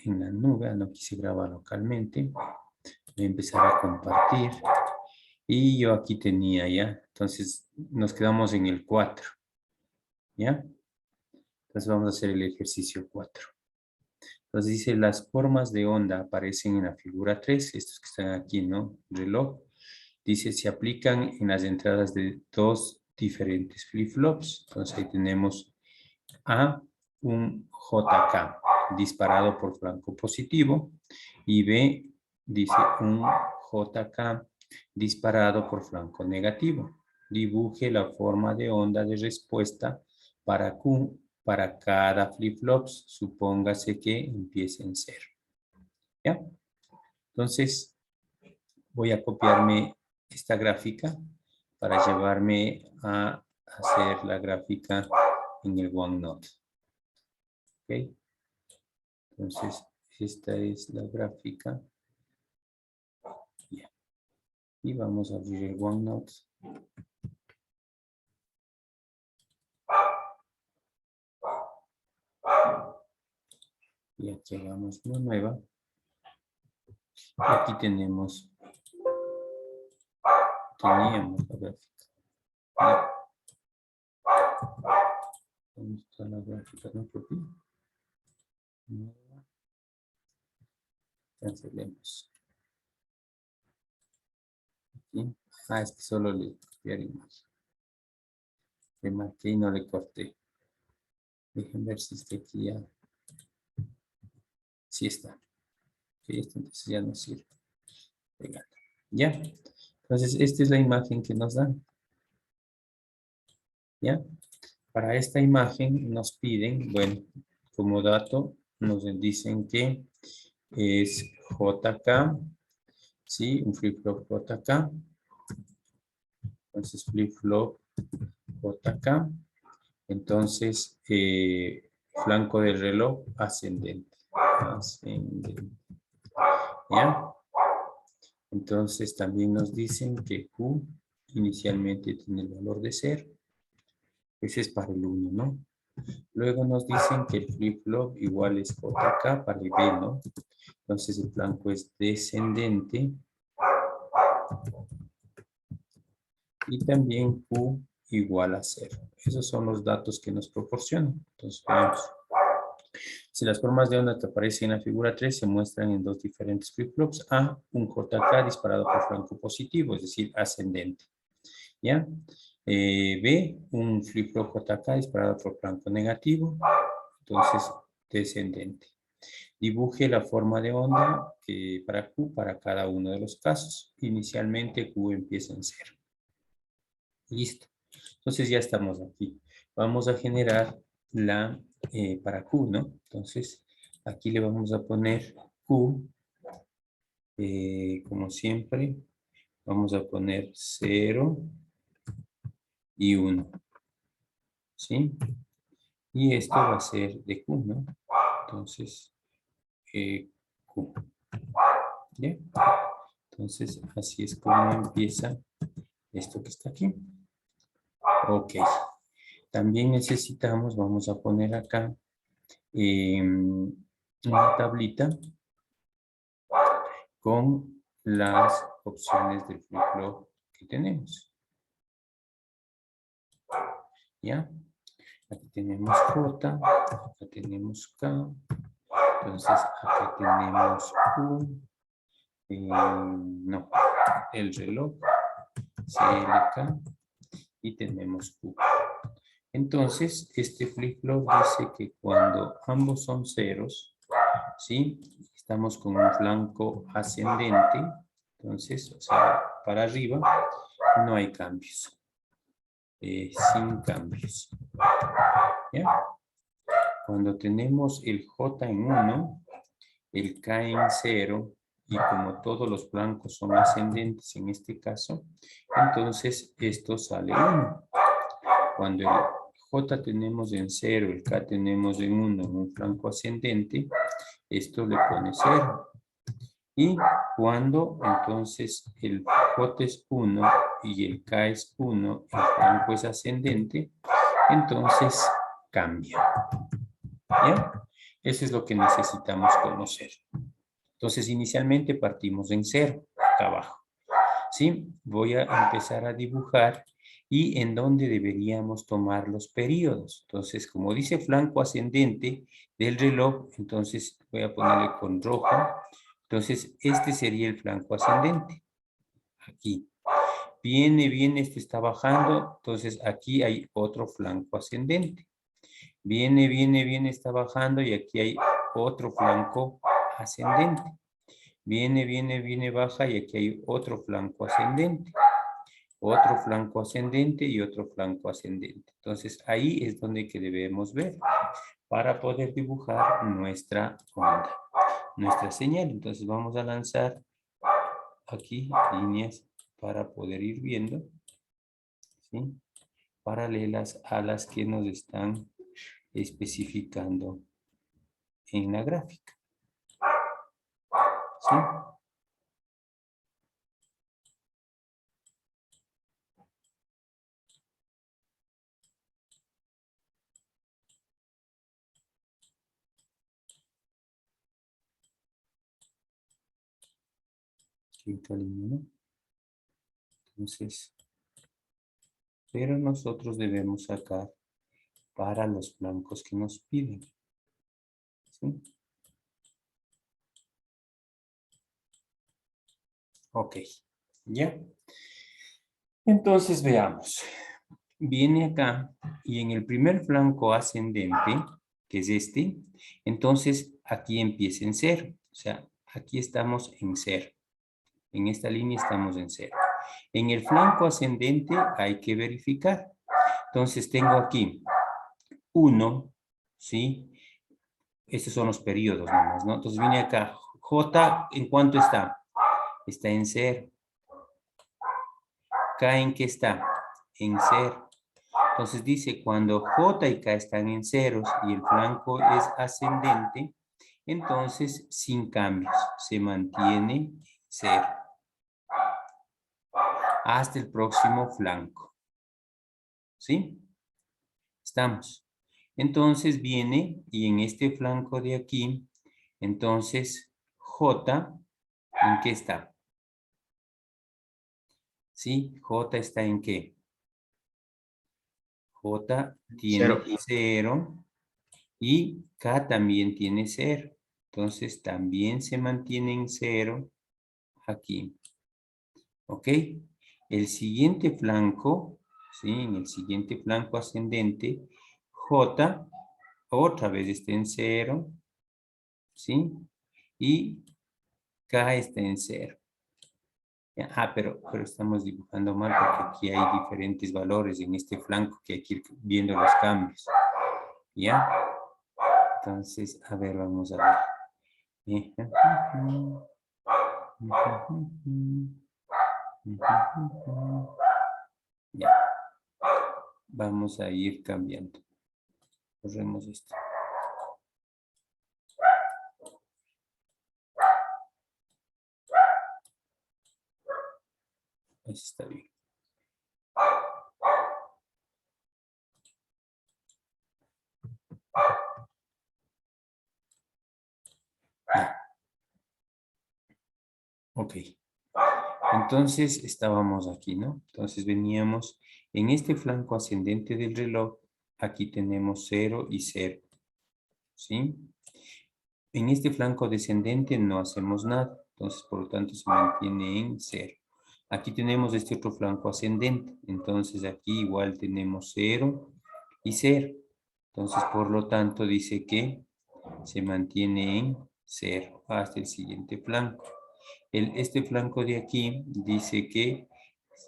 en la nube, no quise grabar localmente. Voy a empezar a compartir. Y yo aquí tenía ya, entonces nos quedamos en el 4. ¿Ya? Entonces vamos a hacer el ejercicio 4. Entonces dice, las formas de onda aparecen en la figura 3, estos que están aquí, ¿no? Reloj. Dice, se aplican en las entradas de dos diferentes flip-flops. Entonces ahí tenemos A, un JK disparado por flanco positivo, y B, dice un JK disparado por flanco negativo. Dibuje la forma de onda de respuesta para Q para cada flip-flop. Supóngase que empiece en 0. ¿Ya? Entonces, voy a copiarme esta gráfica para llevarme a hacer la gráfica en el OneNote. ¿Ok? Entonces, esta es la gráfica. Yeah. Y vamos a abrir el OneNote. Y aquí hagamos una nueva. Y aquí teníamos la gráfica. ¿Dónde está la gráfica? No copié. Cancelemos. Aquí. Es que solo le copiar imagen. Le marqué y no le corté. Dejen ver si está aquí ya. Sí está. Sí, esto entonces ya no sirve. Venga. Ya. Entonces, esta es la imagen que nos dan. ¿Ya? Para esta imagen nos piden, bueno, como dato, nos dicen que es JK, ¿sí? Un flip-flop JK. Entonces, flip-flop JK. Entonces, flanco del reloj ascendente. ¿Ya? Entonces, también nos dicen que Q inicialmente tiene el valor de 0. Ese es para el 1, ¿no? Luego nos dicen que el flip-flop igual es JK para el B, ¿no? Entonces el flanco es descendente. Y también Q igual a 0. Esos son los datos que nos proporcionan. Entonces veamos. Si las formas de onda que aparecen en la figura 3 se muestran en dos diferentes flip-flops. A, un JK disparado por flanco positivo, es decir, ascendente. ¿Ya? B, un flip-flop JK disparado por flanco negativo, entonces descendente. Dibuje la forma de onda para Q para cada uno de los casos. Inicialmente Q empieza en 0. Listo. Entonces ya estamos aquí. Vamos a generar la para Q, ¿no? Entonces aquí le vamos a poner Q, como siempre. Vamos a poner 0 y 1. ¿Sí? Y esto va a ser de Q, ¿no? Entonces, Q. ¿Ya? Entonces, así es como empieza esto que está aquí. Ok. También necesitamos, vamos a poner acá una tablita con las opciones del flip-flop que tenemos. ¿Ya? Aquí tenemos J, acá tenemos K, entonces acá tenemos Q, no, el reloj, CLK, y tenemos Q. Entonces, este flip-flop dice que cuando ambos son ceros, ¿sí? Estamos con un flanco ascendente, entonces, o sea, para arriba, no hay cambios. Sin cambios. ¿Ya? Cuando tenemos el J en 1, el K en 0, y como todos los flancos son ascendentes en este caso, entonces esto sale 1. Cuando el J tenemos en 0, el K tenemos en 1, en un flanco ascendente, esto le pone 0. Y cuando entonces el J es 1 y el K es 1, el flanco es ascendente, entonces cambia. ¿Ya? Eso es lo que necesitamos conocer. Entonces, inicialmente partimos en 0, acá abajo. ¿Sí? Voy a empezar a dibujar y en dónde deberíamos tomar los periodos. Entonces, como dice flanco ascendente del reloj, entonces voy a ponerle con rojo. Entonces, este sería el flanco ascendente. Aquí. Viene, este está bajando, entonces aquí hay otro flanco ascendente. Viene, está bajando y aquí hay otro flanco ascendente. Viene, baja y aquí hay otro flanco ascendente. Otro flanco ascendente y otro flanco ascendente. Entonces ahí es donde que debemos ver para poder dibujar nuestra onda, nuestra señal. Entonces vamos a lanzar aquí líneas para poder ir viendo, ¿sí? Paralelas a las que nos están especificando en la gráfica. ¿Sí? Quinta línea, ¿no? Entonces, pero nosotros debemos sacar para los flancos que nos piden. ¿Sí? Ok, ¿ya? Entonces veamos. Viene acá y en el primer flanco ascendente, que es este, entonces aquí empieza en 0. O sea, aquí estamos en 0. En esta línea estamos en 0. En el flanco ascendente hay que verificar. Entonces tengo aquí 1, ¿sí? Estos son los periodos nomás, ¿no? Entonces viene acá. J, ¿en cuánto está? Está en 0. K, ¿en qué está? En 0. Entonces dice, cuando J y K están en ceros y el flanco es ascendente, entonces sin cambios, se mantiene en 0. Hasta el próximo flanco. ¿Sí? Estamos. Entonces viene y en este flanco de aquí, entonces J, ¿en qué está? ¿Sí? J está en qué? J tiene 0 y K también tiene 0. Entonces también se mantiene en 0 aquí. ¿Ok? El siguiente flanco, ¿sí? En el siguiente flanco ascendente, J otra vez está en 0, ¿sí? Y K está en 0. Ah, pero estamos dibujando mal porque aquí hay diferentes valores en este flanco que hay que ir viendo los cambios. ¿Ya? Entonces, a ver, vamos a ver. Ya. Vamos a ir cambiando. Corremos esto. Eso está bien. Ok. Entonces estábamos aquí, ¿no? Entonces veníamos en este flanco ascendente del reloj. Aquí tenemos 0 y 0. ¿Sí? En este flanco descendente no hacemos nada. Entonces, por lo tanto, se mantiene en 0. Aquí tenemos este otro flanco ascendente. Entonces, aquí igual tenemos 0 y 0. Entonces, por lo tanto, dice que se mantiene en 0 hasta el siguiente flanco. Este flanco de aquí dice que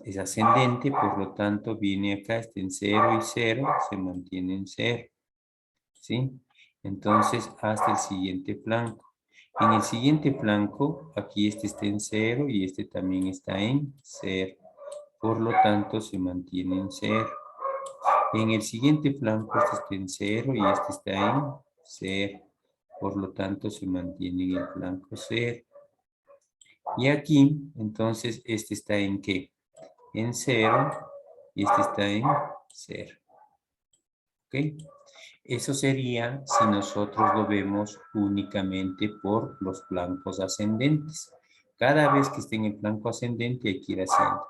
es ascendente, por lo tanto, viene acá, está en 0 y 0, se mantiene en 0. ¿Sí? Entonces, hasta el siguiente flanco. En el siguiente flanco, aquí este está en 0 y este también está en 0. Por lo tanto, se mantiene en 0. En el siguiente flanco, este está en 0 y este está en 0. Por lo tanto, se mantiene en el flanco 0. Y aquí, entonces, este está en ¿qué? En 0 y este está en 0. ¿Ok? Eso sería si nosotros lo vemos únicamente por los flancos ascendentes. Cada vez que esté en el flanco ascendente hay que ir haciendo.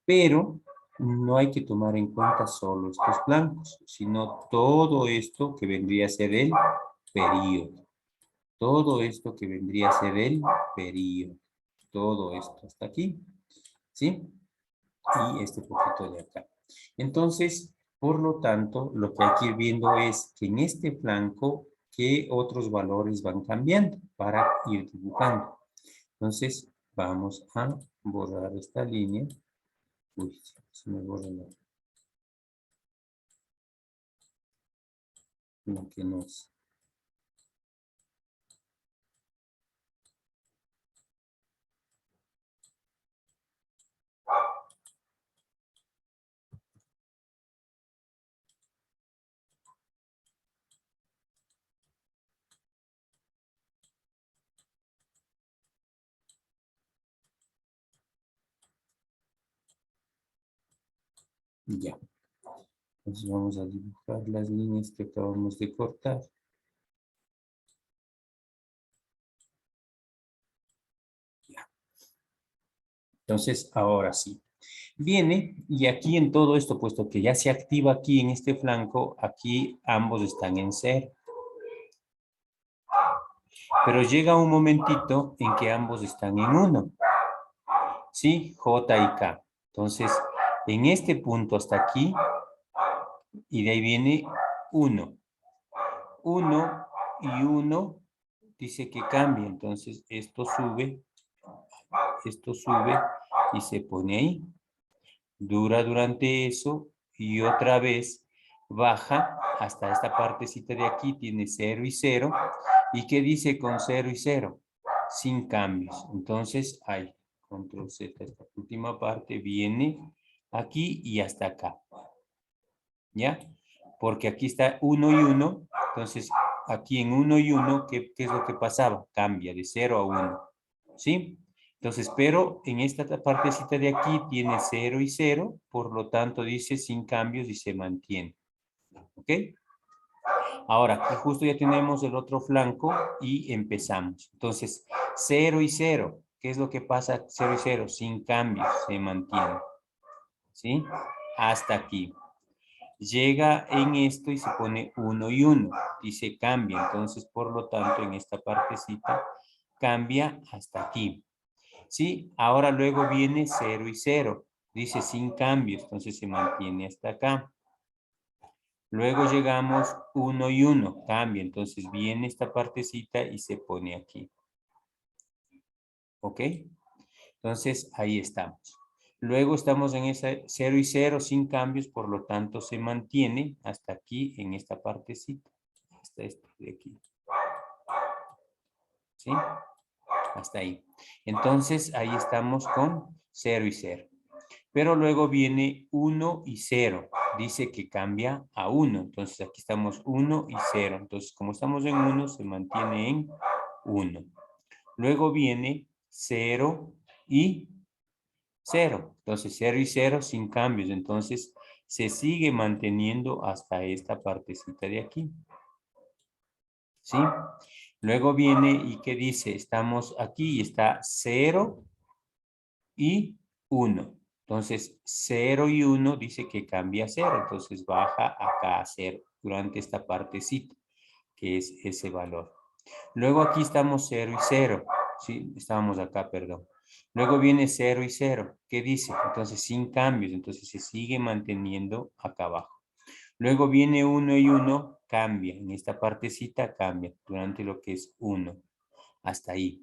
Pero no hay que tomar en cuenta solo estos flancos, sino todo esto que vendría a ser el período. Todo esto que vendría a ser el período. Todo esto hasta aquí. ¿Sí? Y este poquito de acá. Entonces, por lo tanto, lo que hay que ir viendo es que en este flanco, ¿qué otros valores van cambiando para ir dibujando? Entonces, vamos a borrar esta línea. Uy, se me borra lo que no es. Ya. Entonces vamos a dibujar las líneas que acabamos de cortar. Ya. Entonces, ahora sí. Viene y aquí en todo esto, puesto que ya se activa aquí en este flanco, aquí ambos están en cero. Pero llega un momentito en que ambos están en 1. ¿Sí? J y K. Entonces, en este punto hasta aquí, y de ahí viene 1. 1 y 1 dice que cambia. Entonces, esto sube y se pone ahí. Dura durante eso y otra vez baja hasta esta partecita de aquí, tiene 0 y 0. ¿Y qué dice con 0 y 0? Sin cambios. Entonces, hay control Z, esta última parte viene aquí y hasta acá. ¿Ya? Porque aquí está 1 y 1. Entonces, aquí en 1 y 1, ¿qué es lo que pasaba? Cambia de 0 a 1. ¿Sí? Entonces, pero en esta partecita de aquí tiene 0 y 0, por lo tanto dice sin cambios y se mantiene. ¿Ok? Ahora, aquí justo ya tenemos el otro flanco y empezamos. Entonces, 0 y 0. ¿Qué es lo que pasa 0 y 0? Sin cambios, se mantiene. ¿Sí? Hasta aquí. Llega en esto y se pone 1 y 1 y se cambia. Entonces, por lo tanto, en esta partecita cambia hasta aquí. ¿Sí? Ahora luego viene 0 y 0. Dice sin cambios, entonces se mantiene hasta acá. Luego llegamos 1 y 1, cambia. Entonces viene esta partecita y se pone aquí. ¿Ok? Entonces ahí estamos. Luego estamos en esa 0 y 0 sin cambios, por lo tanto se mantiene hasta aquí en esta partecita. Hasta este de aquí. ¿Sí? Hasta ahí. Entonces ahí estamos con 0 y 0. Pero luego viene 1 y 0. Dice que cambia a 1. Entonces aquí estamos 1 y 0. Entonces como estamos en 1, se mantiene en 1. Luego viene 0 y 0. Entonces 0 y 0 sin cambios. Entonces se sigue manteniendo hasta esta partecita de aquí. ¿Sí? Luego viene y ¿qué dice? Estamos aquí y está 0 y 1. Entonces, 0 y 1 dice que cambia a 0. Entonces, baja acá a 0 durante esta partecita, que es ese valor. Luego aquí estamos 0 y 0. Sí, estábamos acá, perdón. Luego viene 0 y 0. ¿Qué dice? Entonces, sin cambios. Entonces, se sigue manteniendo acá abajo. Luego viene 1 y 1, cambia. En esta partecita cambia durante lo que es 1. Hasta ahí.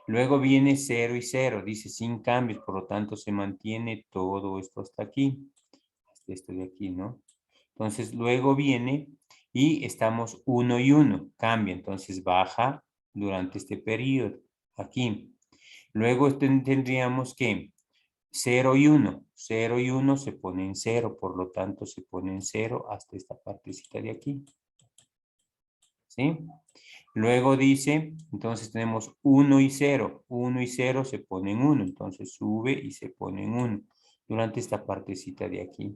Luego viene 0 y 0, dice sin cambios, por lo tanto se mantiene todo esto hasta aquí. Esto de aquí, ¿no? Entonces luego viene y estamos 1 y 1, cambia, entonces baja durante este periodo, aquí. Luego tendríamos que 0 y 1, 0 y 1 se pone en 0, por lo tanto se pone en 0 hasta esta partecita de aquí. ¿Sí? Luego dice, entonces tenemos 1 y 0. 1 y 0 se pone en 1. Entonces sube y se pone en 1 durante esta partecita de aquí.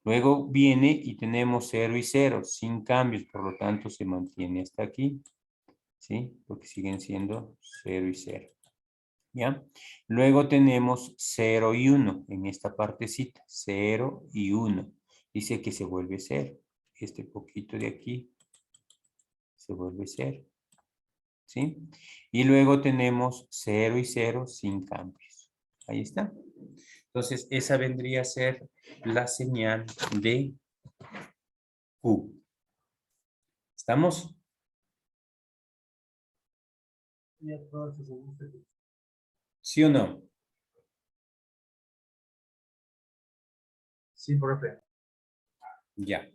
Luego viene y tenemos 0 y 0, sin cambios, por lo tanto se mantiene hasta aquí, ¿sí? Porque siguen siendo 0 y 0, ¿ya? Luego tenemos 0 y 1 en esta partecita, 0 y 1. Dice que se vuelve 0. Este poquito de aquí se vuelve 0, ¿sí? Y luego tenemos 0 y 0 sin cambios. Ahí está. Entonces, esa vendría a ser la señal de Q. ¿Estamos? ¿Sí o no? Sí, profe. Ya.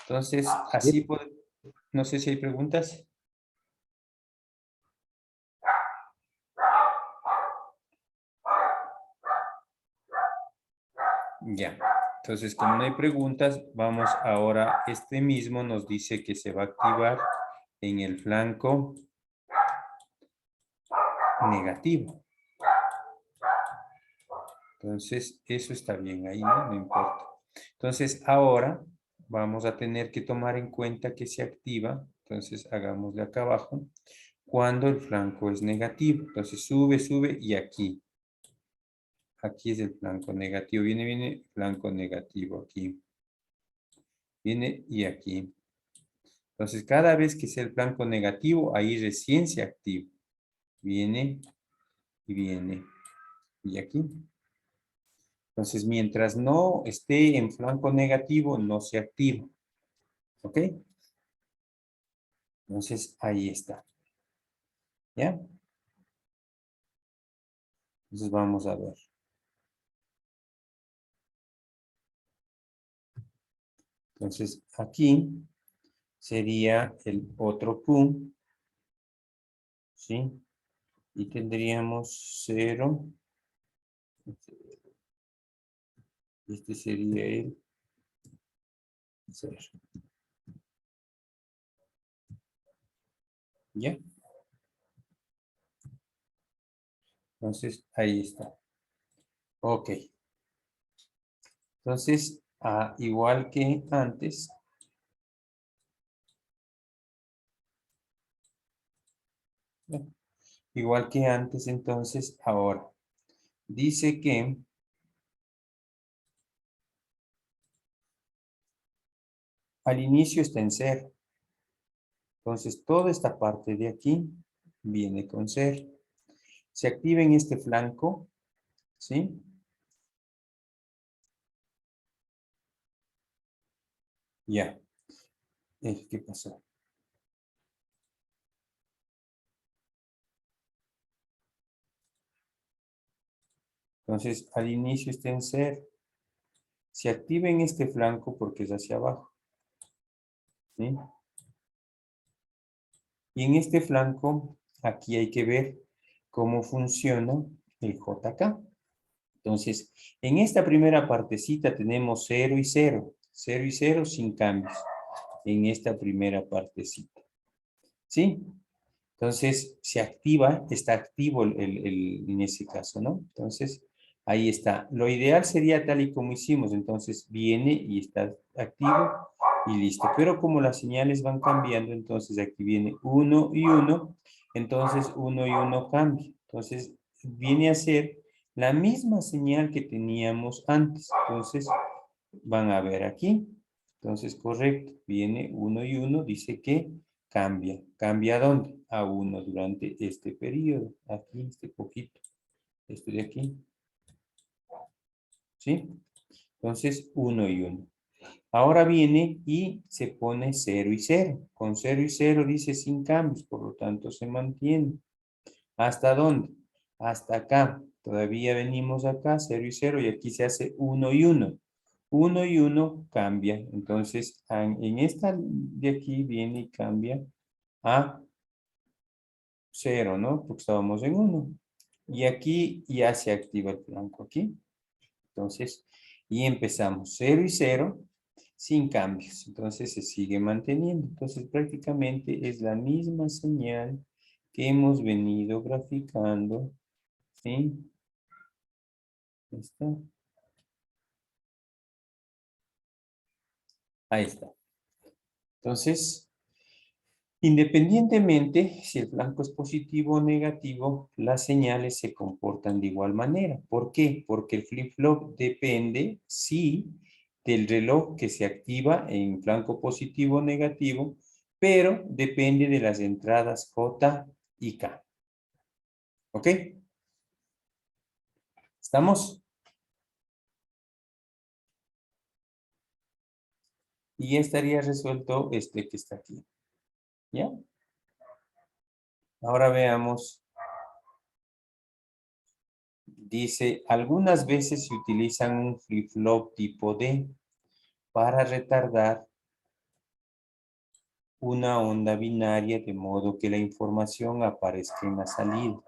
Entonces, así, no sé si hay preguntas. Ya. Entonces, como no hay preguntas, vamos ahora, este mismo nos dice que se va a activar en el flanco negativo. Entonces, eso está bien ahí, ¿no? No importa. Entonces, ahora vamos a tener que tomar en cuenta que se activa. Entonces, hagámosle acá abajo. Cuando el flanco es negativo. Entonces, sube, sube y aquí. Aquí es el flanco negativo. Viene, flanco negativo aquí. Viene y aquí. Entonces, cada vez que sea el flanco negativo, ahí recién se activa. Viene y viene. Y aquí. Entonces, mientras no esté en flanco negativo, no se activa. ¿Ok? Entonces, ahí está. ¿Ya? Entonces, vamos a ver. Entonces, aquí sería el otro Q. ¿Sí? Y tendríamos 0. Este sería el 0. ¿Ya? Entonces, ahí está. Ok. Entonces, igual que antes, ¿ya? Igual que antes, entonces, ahora, dice que al inicio está en 0. Entonces, toda esta parte de aquí viene con 0. Se activa en este flanco, ¿sí? Ya. ¿Qué pasó? Entonces, al inicio está en 0. Se activa en este flanco porque es hacia abajo, ¿sí? Y en este flanco, aquí hay que ver cómo funciona el JK. Entonces, en esta primera partecita tenemos 0 y 0. 0 y 0 sin cambios. En esta primera partecita. ¿Sí? Entonces, se activa, está activo en ese caso, ¿no? Entonces, ahí está. Lo ideal sería tal y como hicimos. Entonces, viene y está activo y listo. Pero como las señales van cambiando, entonces aquí viene 1 y 1. Entonces, 1 y 1 cambia. Entonces, viene a ser la misma señal que teníamos antes. Entonces, van a ver aquí. Entonces, correcto. Viene 1 y 1, dice que cambia. ¿Cambia a dónde? A 1 durante este periodo. Aquí, este poquito. Esto de aquí. ¿Sí? Entonces, 1 y 1. Ahora viene y se pone 0 y 0. Con 0 y 0 dice sin cambios, por lo tanto se mantiene. ¿Hasta dónde? Hasta acá. Todavía venimos acá, 0 y 0, y aquí se hace 1 y 1. 1 y 1 cambia. Entonces, en esta de aquí viene y cambia a 0, ¿no? Porque estábamos en 1. Y aquí ya se activa el blanco aquí. Entonces, y empezamos 0 y 0 sin cambios. Entonces, se sigue manteniendo. Entonces, prácticamente es la misma señal que hemos venido graficando. ¿Sí? Está. Ahí está. Entonces, independientemente si el flanco es positivo o negativo, las señales se comportan de igual manera. ¿Por qué? Porque el flip-flop depende, sí, del reloj que se activa en flanco positivo o negativo, pero depende de las entradas J y K. ¿Ok? ¿Estamos? Y ya estaría resuelto este que está aquí. ¿Ya? Ahora veamos. Dice, algunas veces se utilizan un flip-flop tipo D para retardar una onda binaria de modo que la información aparezca en la salida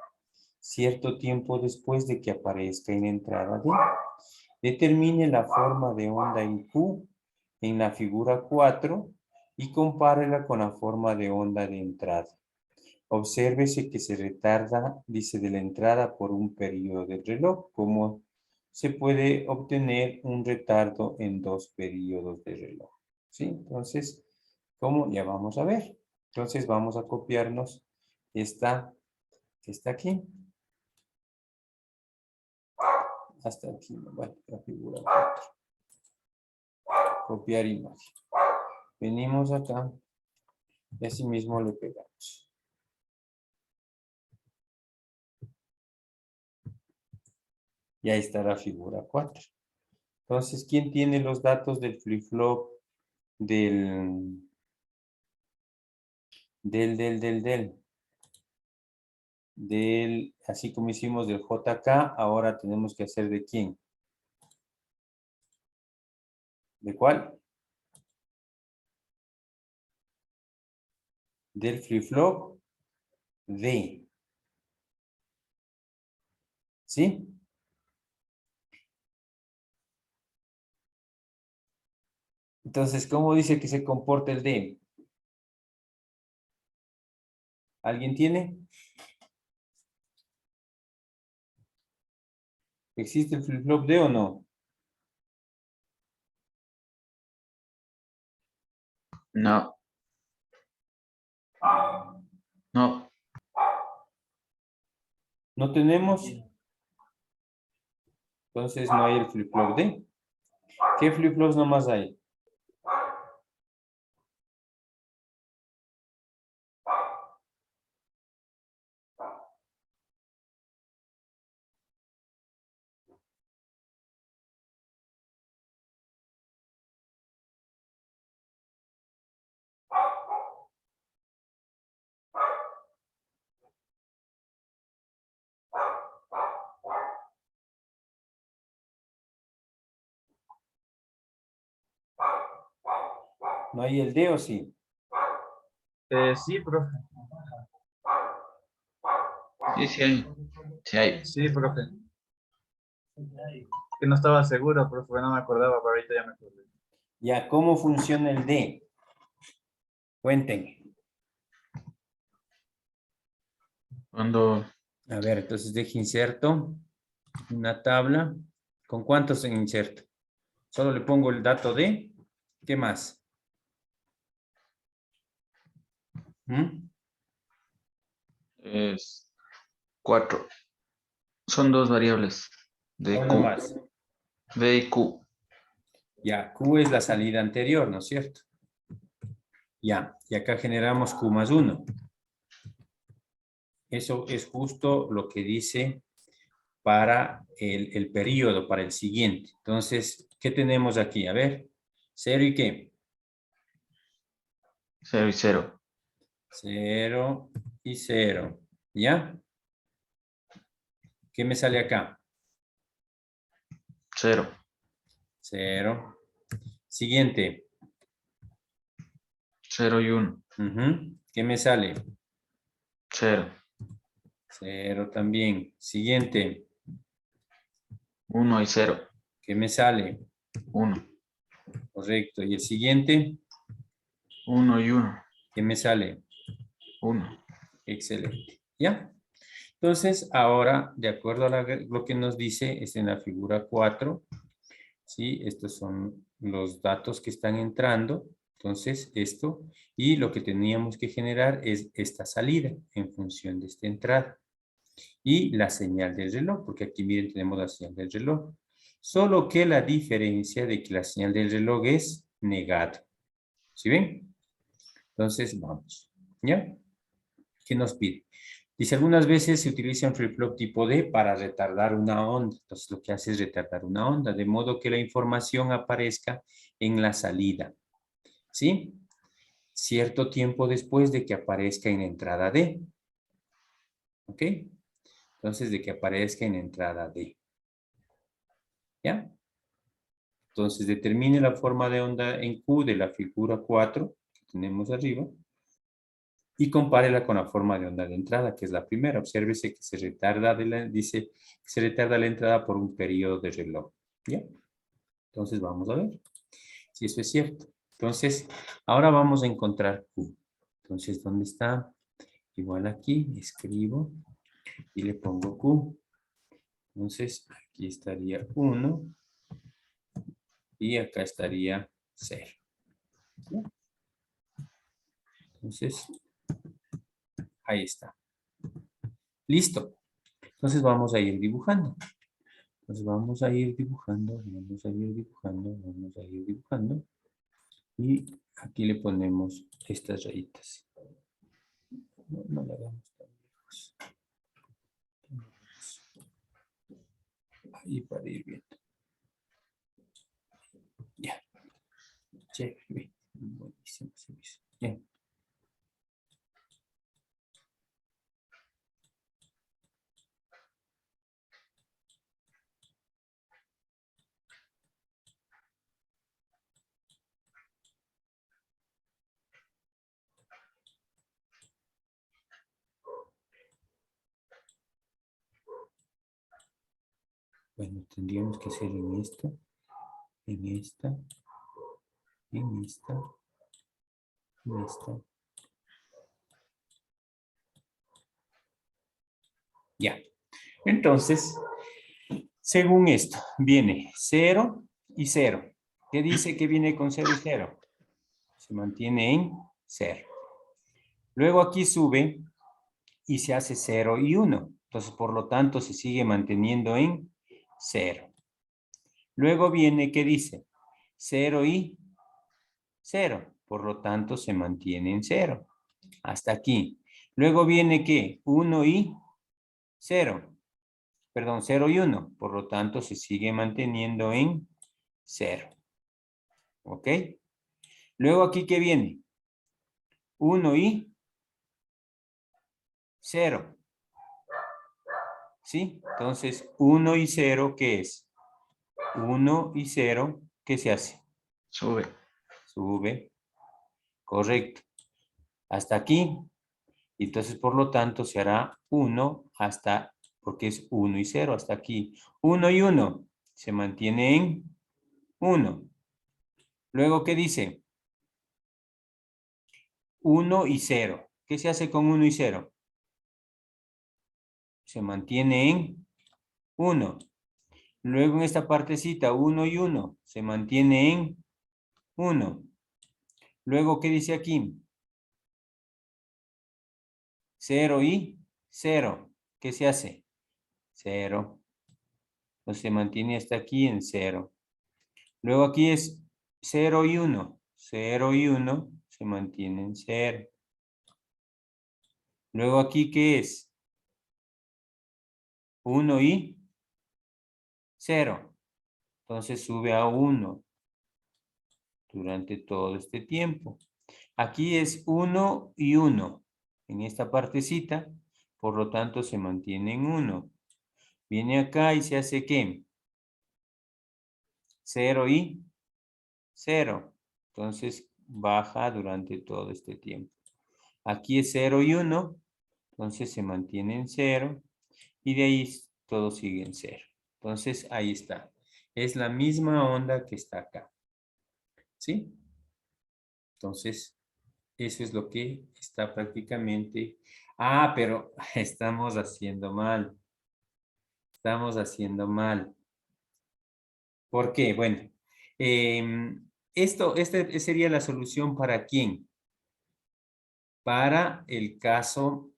cierto tiempo después de que aparezca en la entrada D. Determine la forma de onda en Q en la figura 4 y compárela con la forma de onda de entrada. Obsérvese que se retarda, dice, de la entrada por un periodo del reloj, como se puede obtener un retardo en 2 periodos de reloj. ¿Sí? Entonces, ¿cómo? Ya vamos a ver. Entonces, vamos a copiarnos esta que está aquí. Hasta aquí, bueno, la figura 4. Copiar imagen. Venimos acá y así mismo le pegamos. Y ahí está la figura 4. Entonces, ¿quién tiene los datos del flip-flop del, así como hicimos del JK, ahora tenemos que hacer de quién? ¿De cuál? Del flip-flop D. ¿Sí? Entonces, ¿cómo dice que se comporta el D? ¿Alguien tiene? ¿Existe el flip-flop D o no? No. No. ¿No tenemos? Entonces no hay el flip-flop D. ¿Qué flip-flops nomás hay? ¿No hay el D o sí? Sí, profe. Sí, sí hay. Sí hay. Sí, profe. Que no estaba seguro, profe, no me acordaba, pero ahorita ya me acordé. Ya, ¿cómo funciona el D? Cuéntenme. Cuando A ver, entonces deje inserto una tabla. ¿Con cuántos en inserto? Solo le pongo el dato D. ¿Qué más? es 4. Son dos variables de Uno Q. más. B y Q. Ya, Q es la salida anterior, ¿no es cierto? Ya, y acá generamos Q más 1. Eso es justo lo que dice para el periodo, para el siguiente. Entonces, ¿qué tenemos aquí? A ver, 0 y qué? 0 y 0. 0 y 0. ¿Ya? ¿Qué me sale acá? 0. 0. Siguiente. 0 y 1. ¿Qué me sale? 0. 0 también. Siguiente. 1 y 0. ¿Qué me sale? 1. Correcto. ¿Y el siguiente? 1 y 1. ¿Qué me sale? 1. Excelente. ¿Ya? Entonces, ahora, de acuerdo a lo que nos dice, es en la figura 4, ¿sí? Estos son los datos que están entrando. Entonces, esto. Y lo que teníamos que generar es esta salida en función de esta entrada. Y la señal del reloj, porque aquí miren, tenemos la señal del reloj. Solo que la diferencia de que la señal del reloj es negada. ¿Sí ven? Entonces, vamos. ¿Ya? ¿Qué nos pide? Dice, algunas veces se utiliza un flip-flop tipo D para retardar una onda. Entonces, lo que hace es retardar una onda, de modo que la información aparezca en la salida. ¿Sí? Cierto tiempo después de que aparezca en entrada D. ¿Ok? Entonces, de que aparezca en entrada D. ¿Ya? Entonces, determine la forma de onda en Q de la figura 4 que tenemos arriba y compárela con la forma de onda de entrada, que es la primera. Obsérvese que se retarda, dice que se retarda la entrada por un periodo de reloj. ¿Ya? Entonces, vamos a ver si eso es cierto. Entonces, ahora vamos a encontrar Q. Entonces, ¿dónde está? Igual aquí, escribo y le pongo Q. Entonces, aquí estaría 1 y acá estaría 0. ¿Ya? Entonces, ahí está. Listo. Entonces vamos a ir dibujando. Entonces vamos a ir dibujando, vamos a ir dibujando, vamos a ir dibujando. Y aquí le ponemos estas rayitas. No la hagamos tan lejos. Ahí para ir viendo. Ya. Chévere. Buenísimo servicio. Bien. Bueno, tendríamos que hacer en esta, en esta, en esta, en esta. Ya. Entonces, según esto, viene 0 y 0. ¿Qué dice que viene con 0 y 0? Se mantiene en 0. Luego aquí sube y se hace 0 y 1. Entonces, por lo tanto, se sigue manteniendo en 0. Luego viene, ¿qué dice? 0 y 0. Por lo tanto, se mantiene en 0. Hasta aquí. Luego viene, ¿qué? 1 y 0. Perdón, 0 y 1. Por lo tanto, se sigue manteniendo en 0. ¿Ok? Luego aquí, ¿qué viene? 1 y 0. ¿Sí? Entonces, 1 y 0, ¿qué es? 1 y 0, ¿qué se hace? Sube. Sube. Correcto. Hasta aquí. Entonces, por lo tanto, se hará 1 hasta, porque es 1 y 0, hasta aquí. 1 y 1 se mantiene en 1. Luego, ¿qué dice? 1 y 0. ¿Qué se hace con 1 y 0? Se mantiene en 1. Luego en esta partecita, 1 y 1 se mantiene en 1. Luego, ¿qué dice aquí? 0 y 0. ¿Qué se hace? 0. Entonces se mantiene hasta aquí en 0. Luego aquí es 0 y 1. 0 y 1 se mantiene en 0. Luego aquí, ¿qué es? 1 y 0. Entonces sube a 1 durante todo este tiempo. Aquí es 1 y 1 en esta partecita, por lo tanto se mantiene en 1. Viene acá y se hace ¿qué? 0 y 0. Entonces baja durante todo este tiempo. Aquí es 0 y 1, entonces se mantiene en 0 y de ahí todo sigue en 0. Entonces ahí está. Es la misma onda que está acá. ¿Sí? Entonces, eso es lo que está prácticamente. Ah, pero estamos haciendo mal. Estamos haciendo mal. ¿Por qué? Bueno, esta sería la solución ¿para quién? Para el caso,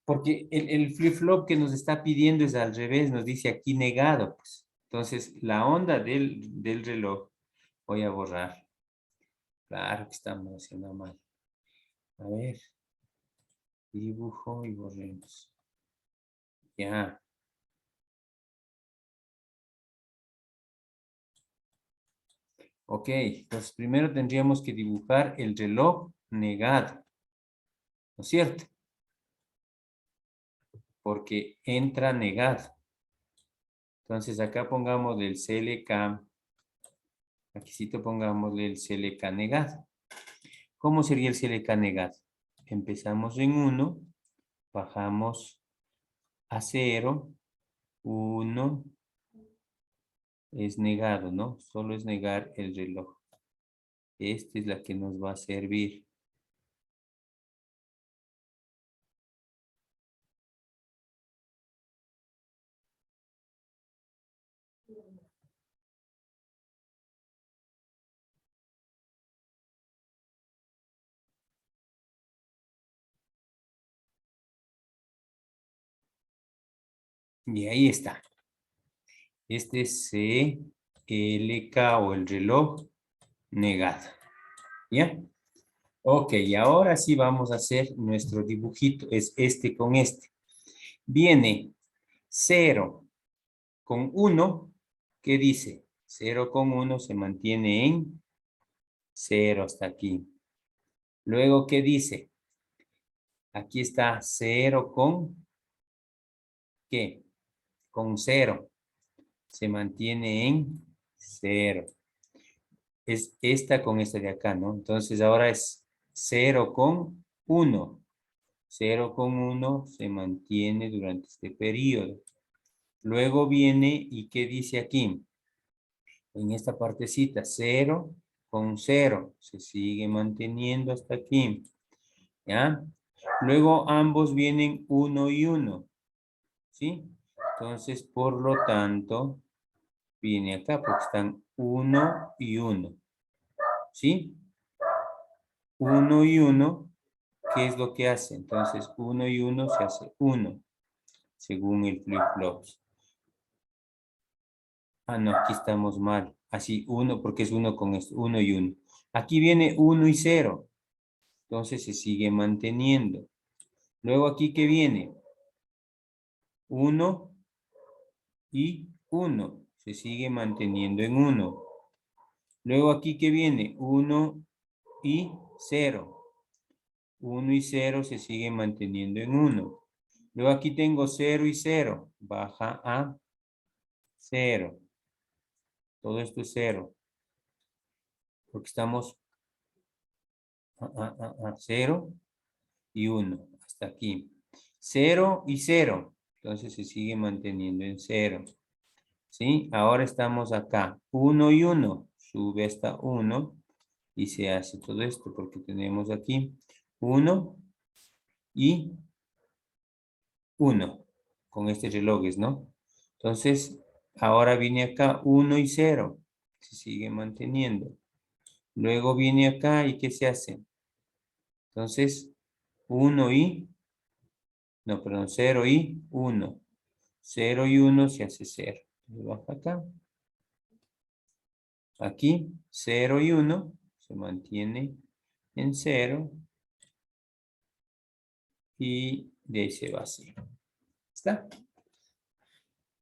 porque el flip-flop que nos está pidiendo es al revés, nos dice aquí negado, pues. Entonces, la onda del reloj, voy a borrar. Claro que estamos haciendo mal. A ver, dibujo y borremos. Ya. Ok, pues primero tendríamos que dibujar el reloj negado, ¿no es cierto? Porque entra negado. Entonces acá pongamos el CLK, aquí pongámosle el CLK negado. ¿Cómo sería el CLK negado? Empezamos en 1, bajamos a 0, 1, es negado, ¿no? Solo es negar el reloj. Esta es la que nos va a servir. Y ahí está. Este es CLK o el reloj negado. ¿Ya? Ok, y ahora sí vamos a hacer nuestro dibujito. Es este con este. Viene 0 con 1. ¿Qué dice? 0 con 1 se mantiene en 0 hasta aquí. Luego, ¿qué dice? Aquí está 0 con ¿qué? Con 0. Se mantiene en 0. Es esta con esta de acá, ¿no? Entonces ahora es 0 con 1. 0 con 1 se mantiene durante este periodo. Luego viene, ¿y qué dice aquí? En esta partecita, 0 con 0. Se sigue manteniendo hasta aquí. ¿Ya? Luego ambos vienen 1 y 1. ¿Sí? Entonces, por lo tanto, viene acá porque están 1 y 1. ¿Sí? 1 y 1, ¿qué es lo que hace? Entonces, 1 y 1 se hace 1, según el flip-flop. Ah, no, aquí estamos mal. Así, 1, porque es 1 con esto, 1 y 1. Aquí viene 1 y 0. Entonces se sigue manteniendo. Luego aquí, ¿qué viene? 1 y 1. Se sigue manteniendo en 1. Luego aquí, ¿qué viene? 1 y 0. 1 y 0 se sigue manteniendo en 1. Luego aquí tengo 0 y 0. Baja a 0. Todo esto es 0. Porque estamos a 0 y 1. Hasta aquí. 0 y 0. Entonces se sigue manteniendo en 0. ¿Sí? Ahora estamos acá. 1 y 1. Sube hasta 1. Y se hace todo esto porque tenemos aquí 1 y 1. Con este relojes, ¿no? Entonces, ahora viene acá 1 y 0. Se sigue manteniendo. Luego viene acá y ¿qué se hace? Entonces, 1 y, no, perdón, 0 y 1. 0 y 1 se hace 0. Baja acá. Aquí, 0 y 1 se mantiene en 0. Y de ahí se va así. ¿Está?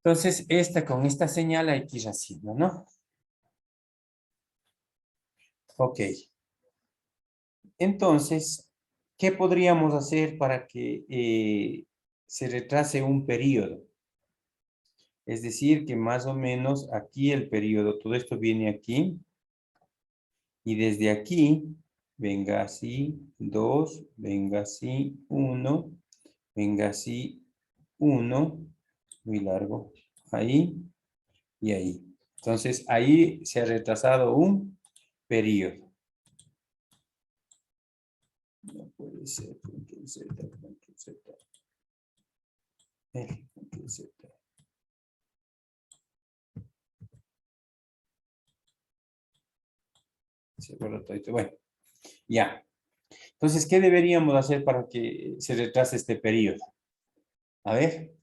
Entonces, con esta señal hay que ir haciendo, ¿no? Ok. Entonces, ¿qué podríamos hacer para que se retrase un periodo? Es decir, que más o menos aquí el periodo, todo esto viene aquí, y desde aquí, venga así, 2, venga así, 1, venga así, 1, muy largo, ahí y ahí. Entonces, ahí se ha retrasado un periodo. No puede ser, control Z, control Z. Control Z. se borra todito. Bueno, ya. Entonces, ¿qué deberíamos hacer para que se retrase este periodo? A ver.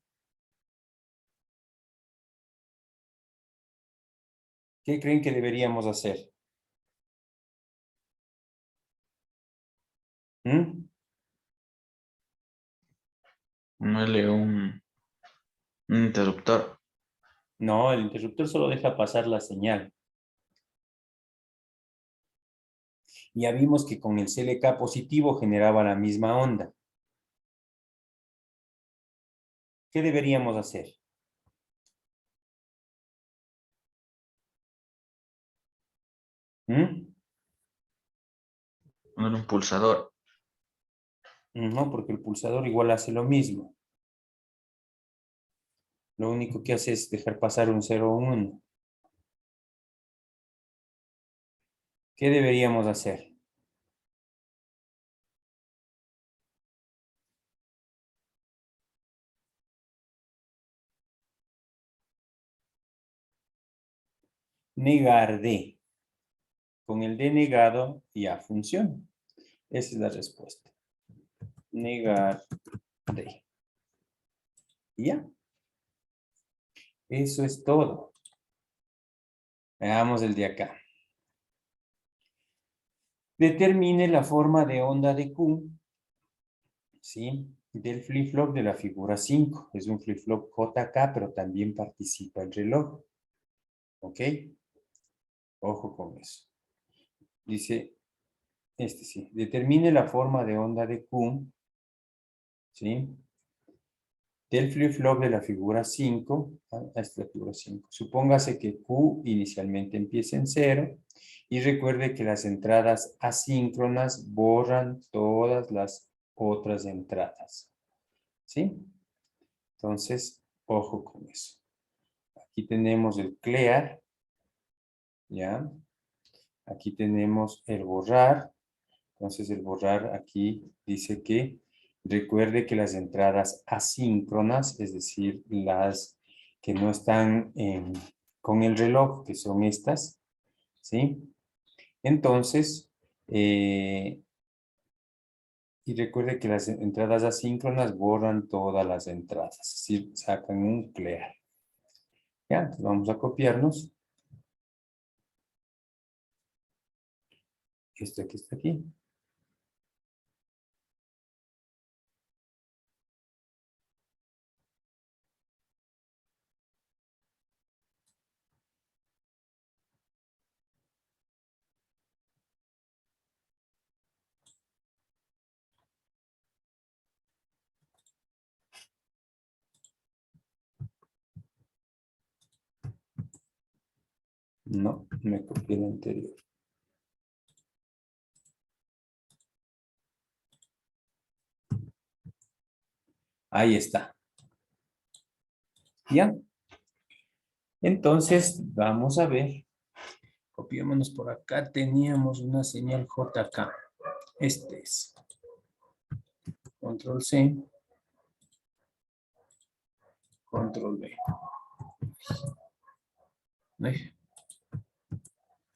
¿Qué creen que deberíamos hacer? ¿Mm? Ponerle un interruptor. No, el interruptor solo deja pasar la señal. Ya vimos que con el CLK positivo generaba la misma onda. ¿Qué deberíamos hacer? ¿Mm? Poner un pulsador. No, porque el pulsador igual hace lo mismo. Lo único que hace es dejar pasar un 0 o un 1. ¿Qué deberíamos hacer? Negar D. Con el D negado ya funciona. Esa es la respuesta. Negar D. Y ya. Eso es todo. Veamos el de acá. Determine la forma de onda de Q, ¿sí? Del flip-flop de la figura 5. Es un flip-flop JK, pero también participa el reloj. ¿Ok? Ojo con eso. Dice, sí. Determine la forma de onda de Q, ¿sí? Del flip-flop de la figura 5. Esta es la figura 5. Supóngase que Q inicialmente empieza en 0. Y recuerde que las entradas asíncronas borran todas las otras entradas. ¿Sí? Entonces, ojo con eso. Aquí tenemos el clear, ¿ya? Aquí tenemos el borrar. Entonces, el borrar aquí dice que recuerde que las entradas asíncronas, es decir, las que no están con el reloj, que son estas, ¿sí? Entonces, y recuerde que las entradas asíncronas borran todas las entradas, es decir, sacan un clear. Ya, entonces vamos a copiarnos. Esto que está aquí. No, me copié el anterior. Ahí está. ¿Ya? Entonces, vamos a ver. Copiémonos por acá. Teníamos una señal JK. Este es. Control C. Control V.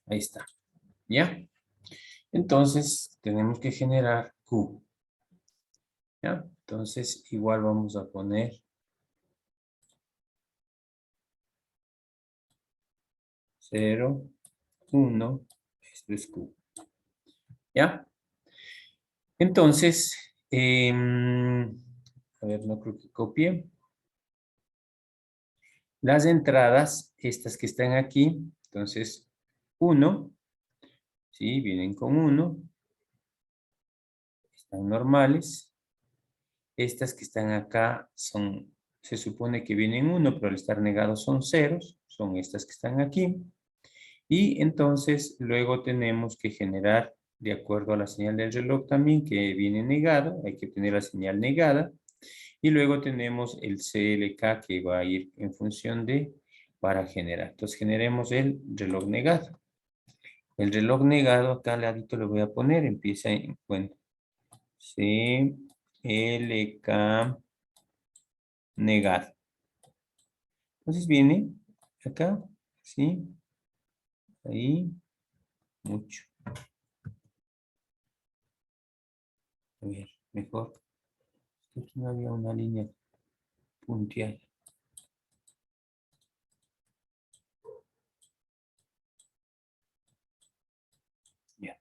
Ahí está. ¿Ya? Entonces, tenemos que generar Q. ¿Ya? Entonces, igual vamos a poner 0, 1, esto es Q. ¿Ya? Entonces, a ver, no creo que copie. Las entradas, estas que están aquí, entonces, 1, ¿sí? Vienen con 1. Están normales. Estas que están acá son, se supone que vienen 1, pero al estar negados son ceros. Son estas que están aquí. Y entonces, luego tenemos que generar, de acuerdo a la señal del reloj también, que viene negado. Hay que tener la señal negada. Y luego tenemos el CLK que va a ir en función de para generar. Entonces generemos el reloj negado. El reloj negado acá al ladito lo voy a poner. Empieza en, bueno, CLK negado. Entonces viene acá, ¿sí? Ahí, mucho. A ver, mejor. Aquí no había una línea punteada. Ya.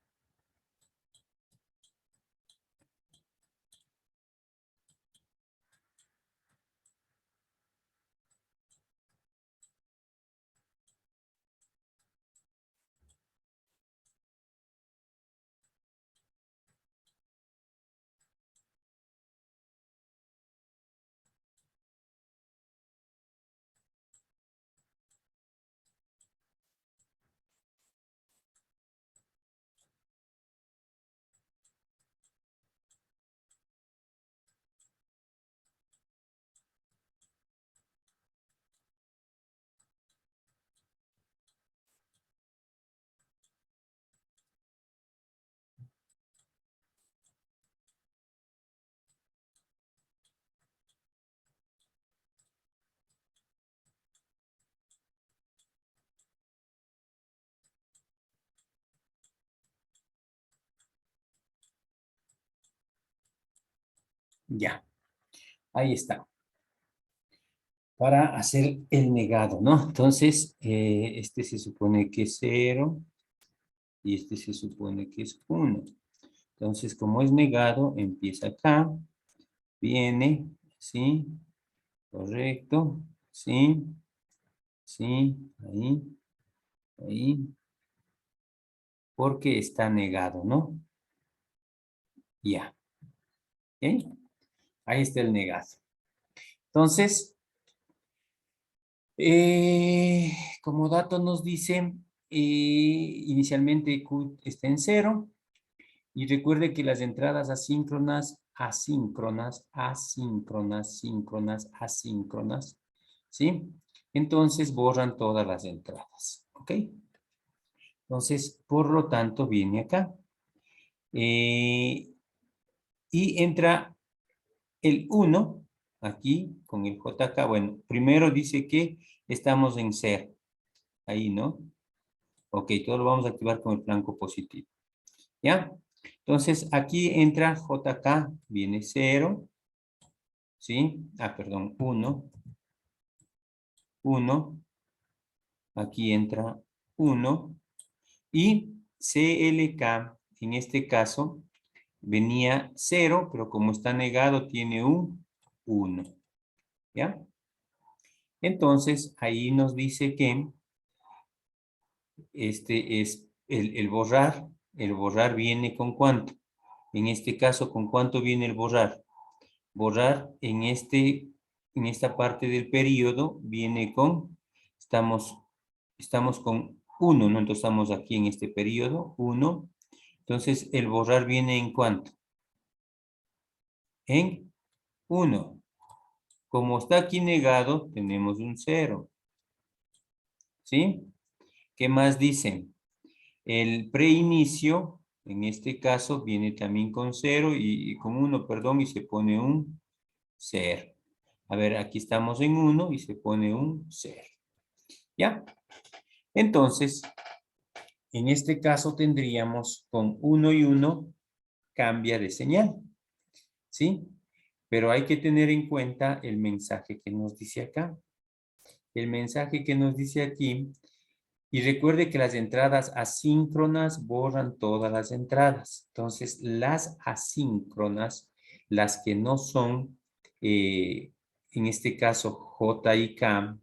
Ya. Ahí está. Para hacer el negado, ¿no? Entonces, este se supone que es 0 y este se supone que es 1. Entonces, como es negado, empieza acá, viene, ¿sí? Correcto, ¿sí? Sí, ahí, ahí, porque está negado, ¿no? Ya, ¿ok? Ahí está el negado. Entonces, como dato nos dice, inicialmente Q está en 0, y recuerde que las entradas asíncronas, asíncronas, ¿sí? Entonces borran todas las entradas, ¿ok? Entonces, por lo tanto, viene acá. Y entra el 1, aquí, con el JK. Bueno, primero dice que estamos en 0. Ahí, ¿no? Ok, todo lo vamos a activar con el flanco positivo. ¿Ya? Entonces, aquí entra JK, viene 0. ¿Sí? Perdón, 1. 1. Aquí entra 1. Y CLK, en este caso, venía 0, pero como está negado, tiene un 1. ¿Ya? Entonces, ahí nos dice que este es el borrar. El borrar viene con ¿cuánto? En este caso, ¿con cuánto viene el borrar? Borrar en esta parte del periodo viene con, estamos con 1, ¿no? Entonces estamos aquí en este periodo, 1. Entonces, el borrar viene en ¿cuánto? En 1. Como está aquí negado, tenemos un 0. ¿Sí? ¿Qué más dicen? El preinicio, en este caso, viene también con 0 y con 1, perdón, y se pone un 0. A ver, aquí estamos en 1 y se pone un 0. ¿Ya? Entonces, en este caso tendríamos con 1 y 1 cambia de señal. ¿Sí? Pero hay que tener en cuenta el mensaje que nos dice acá. El mensaje que nos dice aquí. Y recuerde que las entradas asíncronas borran todas las entradas. Entonces, las asíncronas, las que no son, en este caso, J y K,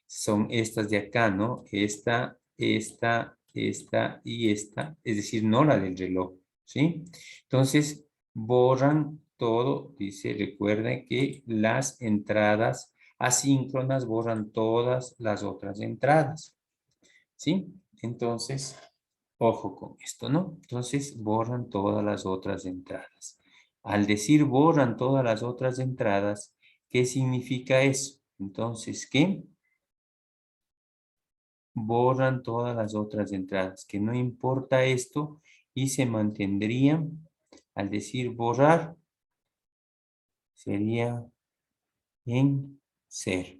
son estas de acá, ¿no? Esta y esta, es decir, no la del reloj, ¿sí? Entonces, borran todo, dice, recuerden que las entradas asíncronas borran todas las otras entradas. ¿Sí? Entonces, ojo con esto, ¿no? Entonces, borran todas las otras entradas. Al decir borran todas las otras entradas, ¿qué significa eso? Entonces, ¿qué? Borran todas las otras entradas, que no importa esto y se mantendría, al decir borrar, sería en 0.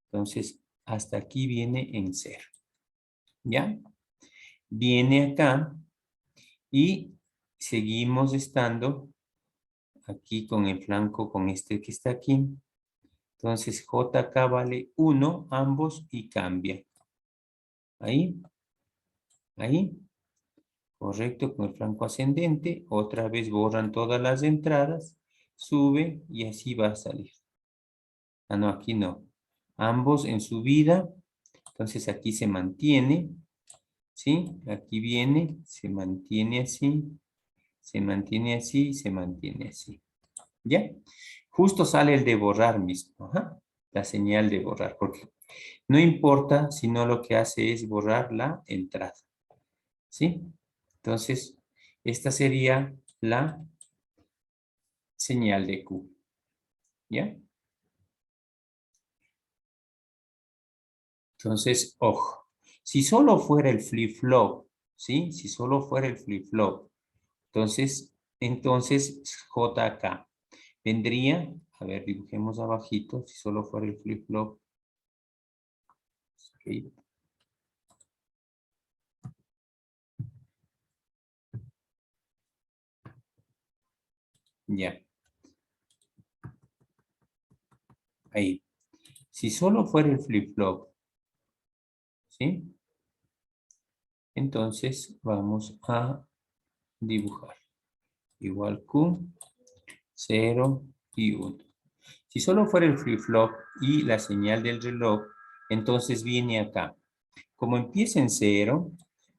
Entonces, hasta aquí viene en 0. ¿Ya? Viene acá y seguimos estando aquí con el flanco, con este que está aquí. Entonces, JK vale 1, ambos, y cambia. Ahí. Ahí. Correcto, con el flanco ascendente. Otra vez borran todas las entradas. Sube y así va a salir. Ah, no, aquí no. Ambos en subida. Entonces, aquí se mantiene. ¿Sí? Aquí viene, se mantiene así. Se mantiene así, se mantiene así. ¿Ya? Justo sale el de borrar mismo. Ajá. La señal de borrar. Porque no importa, sino lo que hace es borrar la entrada. ¿Sí? Entonces, esta sería la señal de Q. ¿Ya? Entonces, ojo. Si solo fuera el flip-flop, ¿sí? Si solo fuera el flip-flop, entonces JK vendría, a ver, dibujemos abajito, si solo fuera el flip-flop. Okay. Ya. Ahí. Si solo fuera el flip-flop, ¿sí? Entonces vamos a dibujar. Igual Q, 0 y 1. Si solo fuera el flip-flop y la señal del reloj, entonces viene acá. Como empieza en 0,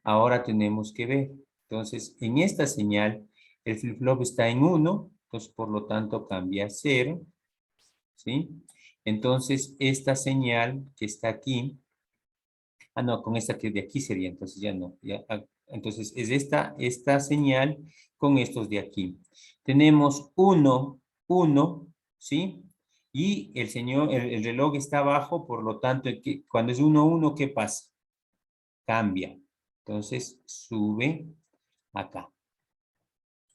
ahora tenemos que ver. Entonces, en esta señal, el flip-flop está en 1, entonces por lo tanto cambia a 0. ¿Sí? Entonces, esta señal que está aquí, no, con esta que de aquí sería, entonces ya no. Entonces, es esta señal con estos de aquí. Tenemos 1, 1, ¿sí? Y el reloj está abajo, por lo tanto, cuando es 1, 1, ¿qué pasa? Cambia. Entonces, sube acá.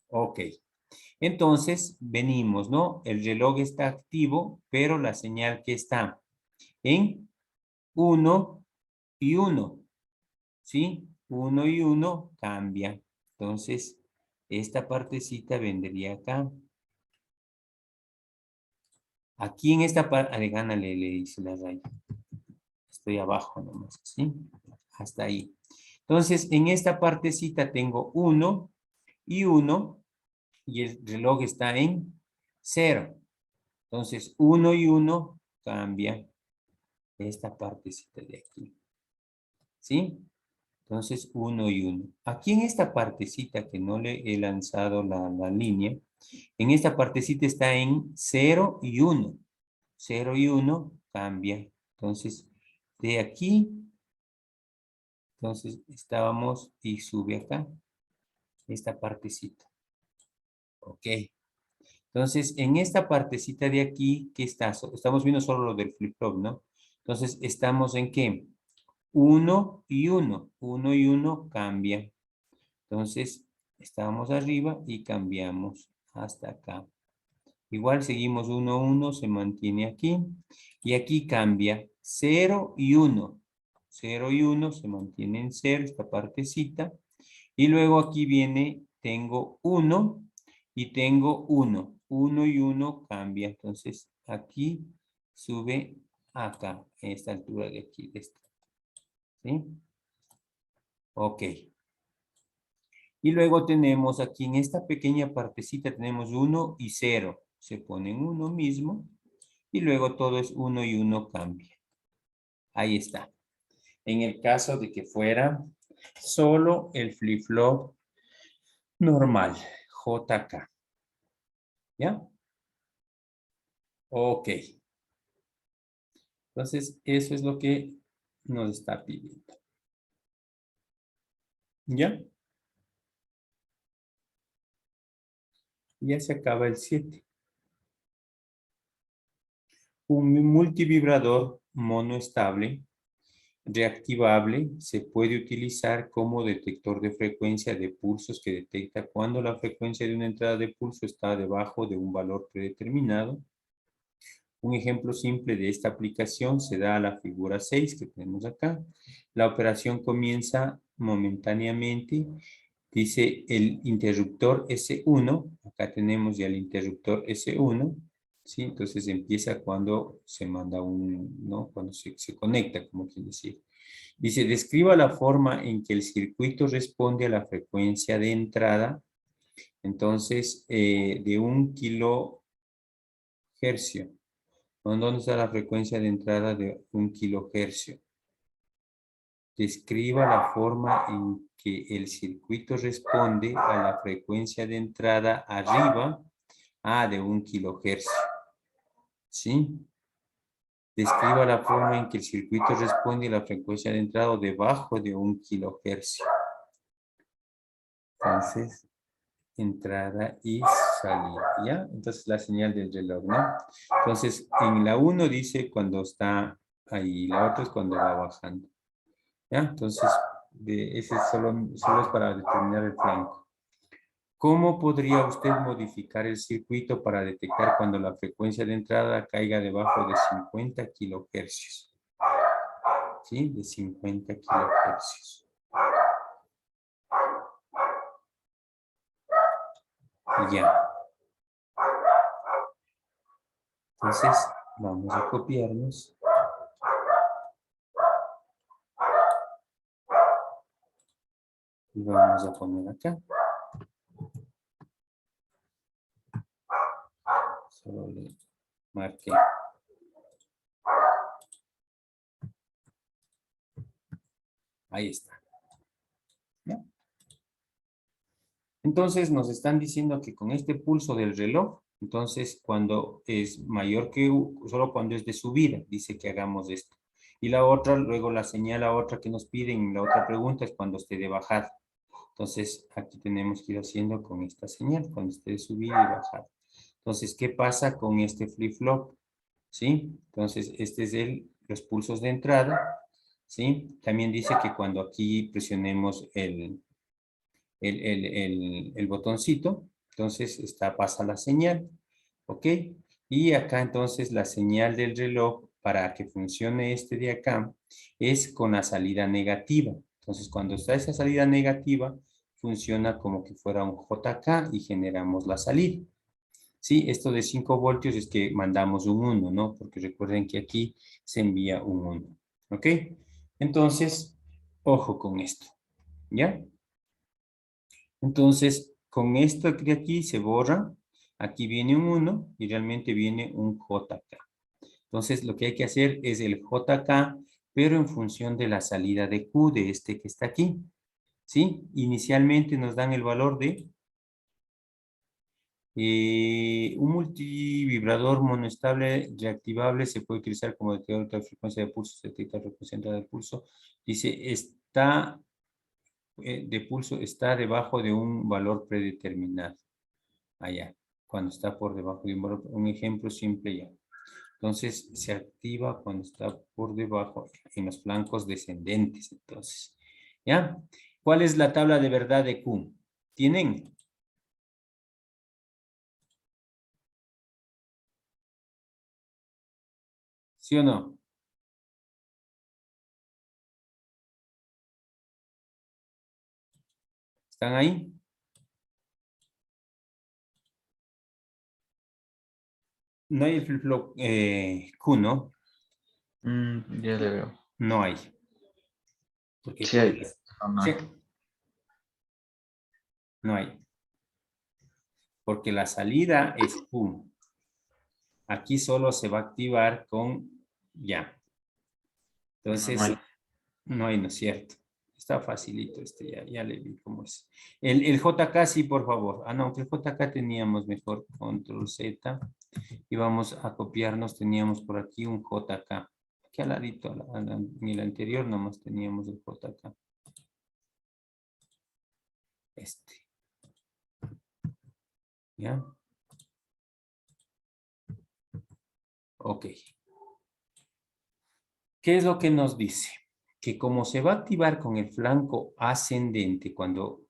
Ok. Entonces, venimos, ¿no? El reloj está activo, pero la señal que está en 1 y 1, ¿sí? 1 y 1 cambia. Entonces, esta partecita vendría acá. Aquí en esta parte, gánale, le dice la raya. Estoy abajo nomás, ¿sí? Hasta ahí. Entonces, en esta partecita tengo 1 y 1 y el reloj está en 0. Entonces, 1 y 1 cambia esta partecita de aquí. ¿Sí? Entonces, 1 y 1. Aquí en esta partecita que no le he lanzado la línea, en esta partecita está en 0 y 1. 0 y 1 cambia. Entonces, de aquí, entonces estábamos y sube acá, esta partecita. Ok. Entonces, en esta partecita de aquí, ¿qué está? Estamos viendo solo lo del flip-flop, ¿no? Entonces, ¿estamos en qué? 1 y 1. 1 y 1 cambia. Entonces, estábamos arriba y cambiamos hasta acá. Igual seguimos 1, 1, se mantiene aquí. Y aquí cambia 0 y 1. 0 y 1 se mantiene en 0, esta partecita. Y luego aquí viene, tengo 1 y tengo 1. 1 y 1 cambia. Entonces, aquí sube acá, a esta altura de aquí, de esta. ¿Sí? Ok. Y luego tenemos aquí en esta pequeña partecita tenemos 1 y 0. Se ponen 1 mismo. Y luego todo es 1 y 1 cambia. Ahí está. En el caso de que fuera solo el flip-flop normal, JK. ¿Ya? Ok. Entonces, eso es lo que nos está pidiendo. ¿Ya? Ya se acaba el 7. Un multivibrador monoestable reactivable se puede utilizar como detector de frecuencia de pulsos que detecta cuando la frecuencia de una entrada de pulso está debajo de un valor predeterminado. Un ejemplo simple de esta aplicación se da a la figura 6 que tenemos acá. La operación comienza momentáneamente dice el interruptor S1, acá tenemos ya el interruptor S1, ¿sí? Entonces empieza cuando se manda ¿no? Cuando se conecta, como quien decir. Dice, describa la forma en que el circuito responde a la frecuencia de entrada, entonces, de 1 kilohercio. ¿Dónde está la frecuencia de entrada de 1 kilohercio? Describa la forma en que el circuito responde a la frecuencia de entrada arriba de 1 kilohercio. ¿Sí? Describa la forma en que el circuito responde a la frecuencia de entrada o debajo de 1 kilohercio. Entonces, entrada y salida, ¿ya? Entonces, la señal del reloj, ¿no? Entonces, en la 1 dice cuando está ahí, la otra es cuando va bajando. ¿Ya? Entonces, ese solo es para determinar el flanco. ¿Cómo podría usted modificar el circuito para detectar cuando la frecuencia de entrada caiga debajo de 50 kilohercios? ¿Sí? De 50 kilohercios. Ya. Entonces, vamos a copiarnos. Y vamos a poner acá. Solo le marqué. Ahí está. ¿Ya? Entonces nos están diciendo que con este pulso del reloj, entonces cuando es mayor que solo cuando es de subida, dice que hagamos esto. Y la otra, luego la señal, la otra que nos piden, la otra pregunta es cuando esté de bajada. Entonces aquí tenemos que ir haciendo con esta señal, cuando esté de subida y bajada. Entonces, ¿qué pasa con este flip-flop? ¿Sí? Entonces, este es los pulsos de entrada, ¿sí? También dice que cuando aquí presionemos el botoncito, entonces pasa la señal, ¿ok? Y acá entonces la señal del reloj para que funcione este de acá es con la salida negativa. Entonces cuando está esa salida negativa, funciona como que fuera un JK y generamos la salida. Sí, esto de 5 voltios es que mandamos un 1, ¿no? Porque recuerden que aquí se envía un 1, ¿ok? Entonces, ojo con esto, ¿ya? Entonces, con esto de aquí se borra, aquí viene un 1 y realmente viene un JK. Entonces, lo que hay que hacer es el JK, pero en función de la salida de Q de este que está aquí. ¿Sí? Inicialmente nos dan el valor de un multivibrador monoestable reactivable se puede utilizar como detector de frecuencia de pulso, se detecta la frecuencia del pulso. Dice, está de pulso está debajo de un valor predeterminado. Allá, cuando está por debajo de un valor, un ejemplo simple ya. Entonces, se activa cuando está por debajo en los flancos descendentes. Entonces, ¿ya? ¿Cuál es la tabla de verdad de Q? ¿Tienen? ¿Sí o no? ¿Están ahí? No hay el flip-flop Q, ¿no? Ya le veo. No hay. Porque Sí hay. No sí, hay. no hay. Porque la salida es Q. Aquí solo se va a activar con ya. Entonces, no hay, ¿no es cierto? Está facilito ya le vi cómo es. El JK sí, por favor. No, que el JK teníamos mejor. Control Z. Y vamos a copiarnos, teníamos por aquí un JK. Aquí al ladito, en el anterior nomás teníamos el JK. ¿Ya? Ok. ¿Qué es lo que nos dice? Que como se va a activar con el flanco ascendente, cuando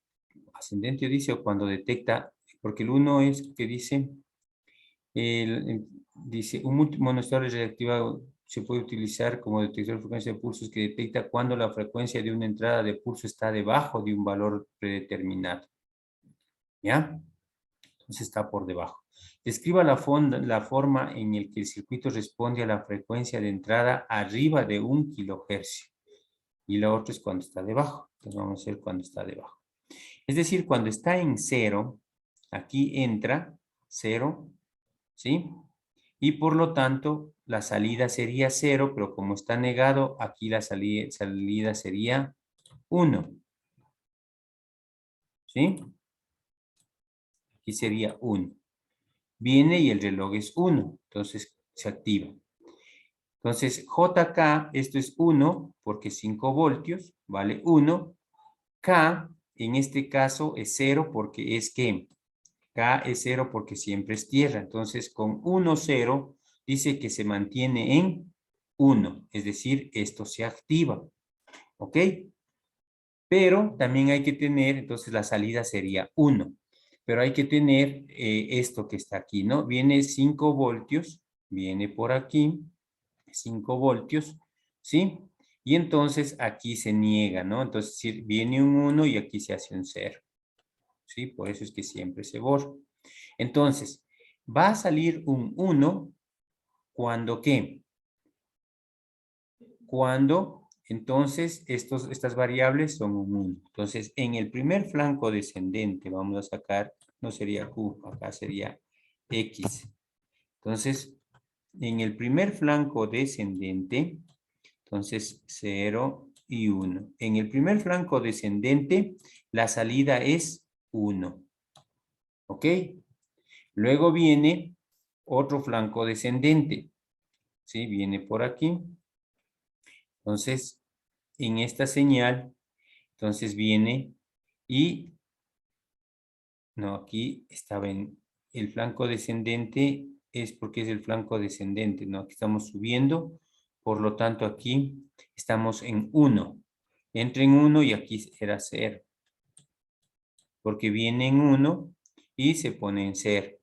ascendente dice o cuando detecta, porque el 1 es que dice, dice un monoestable reactivado se puede utilizar como detector de frecuencia de pulsos que detecta cuando la frecuencia de una entrada de pulso está debajo de un valor predeterminado. ¿Ya? Entonces está por debajo. Describa la forma en la que el circuito responde a la frecuencia de entrada arriba de 1 kilohercio. Y la otra es cuando está debajo. Entonces vamos a hacer cuando está debajo. Es decir, cuando está en 0, aquí entra 0, ¿sí? Y por lo tanto, la salida sería 0, pero como está negado, aquí la salida sería 1. ¿Sí? Aquí sería 1. Viene y el reloj es 1, entonces se activa. Entonces, JK, esto es 1, porque 5 voltios, vale 1. K, en este caso, es 0, porque es que K es 0 porque siempre es tierra. Entonces, con 1, 0, dice que se mantiene en 1. Es decir, esto se activa. ¿Ok? Pero también hay que tener, entonces la salida sería 1. Pero hay que tener esto que está aquí, ¿no? Viene 5 voltios, viene por aquí, 5 voltios, ¿sí? Y entonces aquí se niega, ¿no? Entonces viene un 1 y aquí se hace un 0. ¿Sí? Por eso es que siempre se borra. Entonces, va a salir un 1 cuando ¿qué? Cuando, entonces, estas variables son un 1. Entonces, en el primer flanco descendente, vamos a sacar, no sería Q, acá sería X. Entonces, en el primer flanco descendente, entonces 0 y 1. En el primer flanco descendente, la salida es 1. ¿Ok? Luego viene otro flanco descendente. ¿Sí? Viene por aquí. Entonces, en esta señal, entonces viene y, no, aquí estaba en el flanco descendente, es porque es el flanco descendente, ¿no? Aquí estamos subiendo, por lo tanto aquí estamos en 1. Entra en 1 y aquí era 0. Porque viene en 1 y se pone en 0.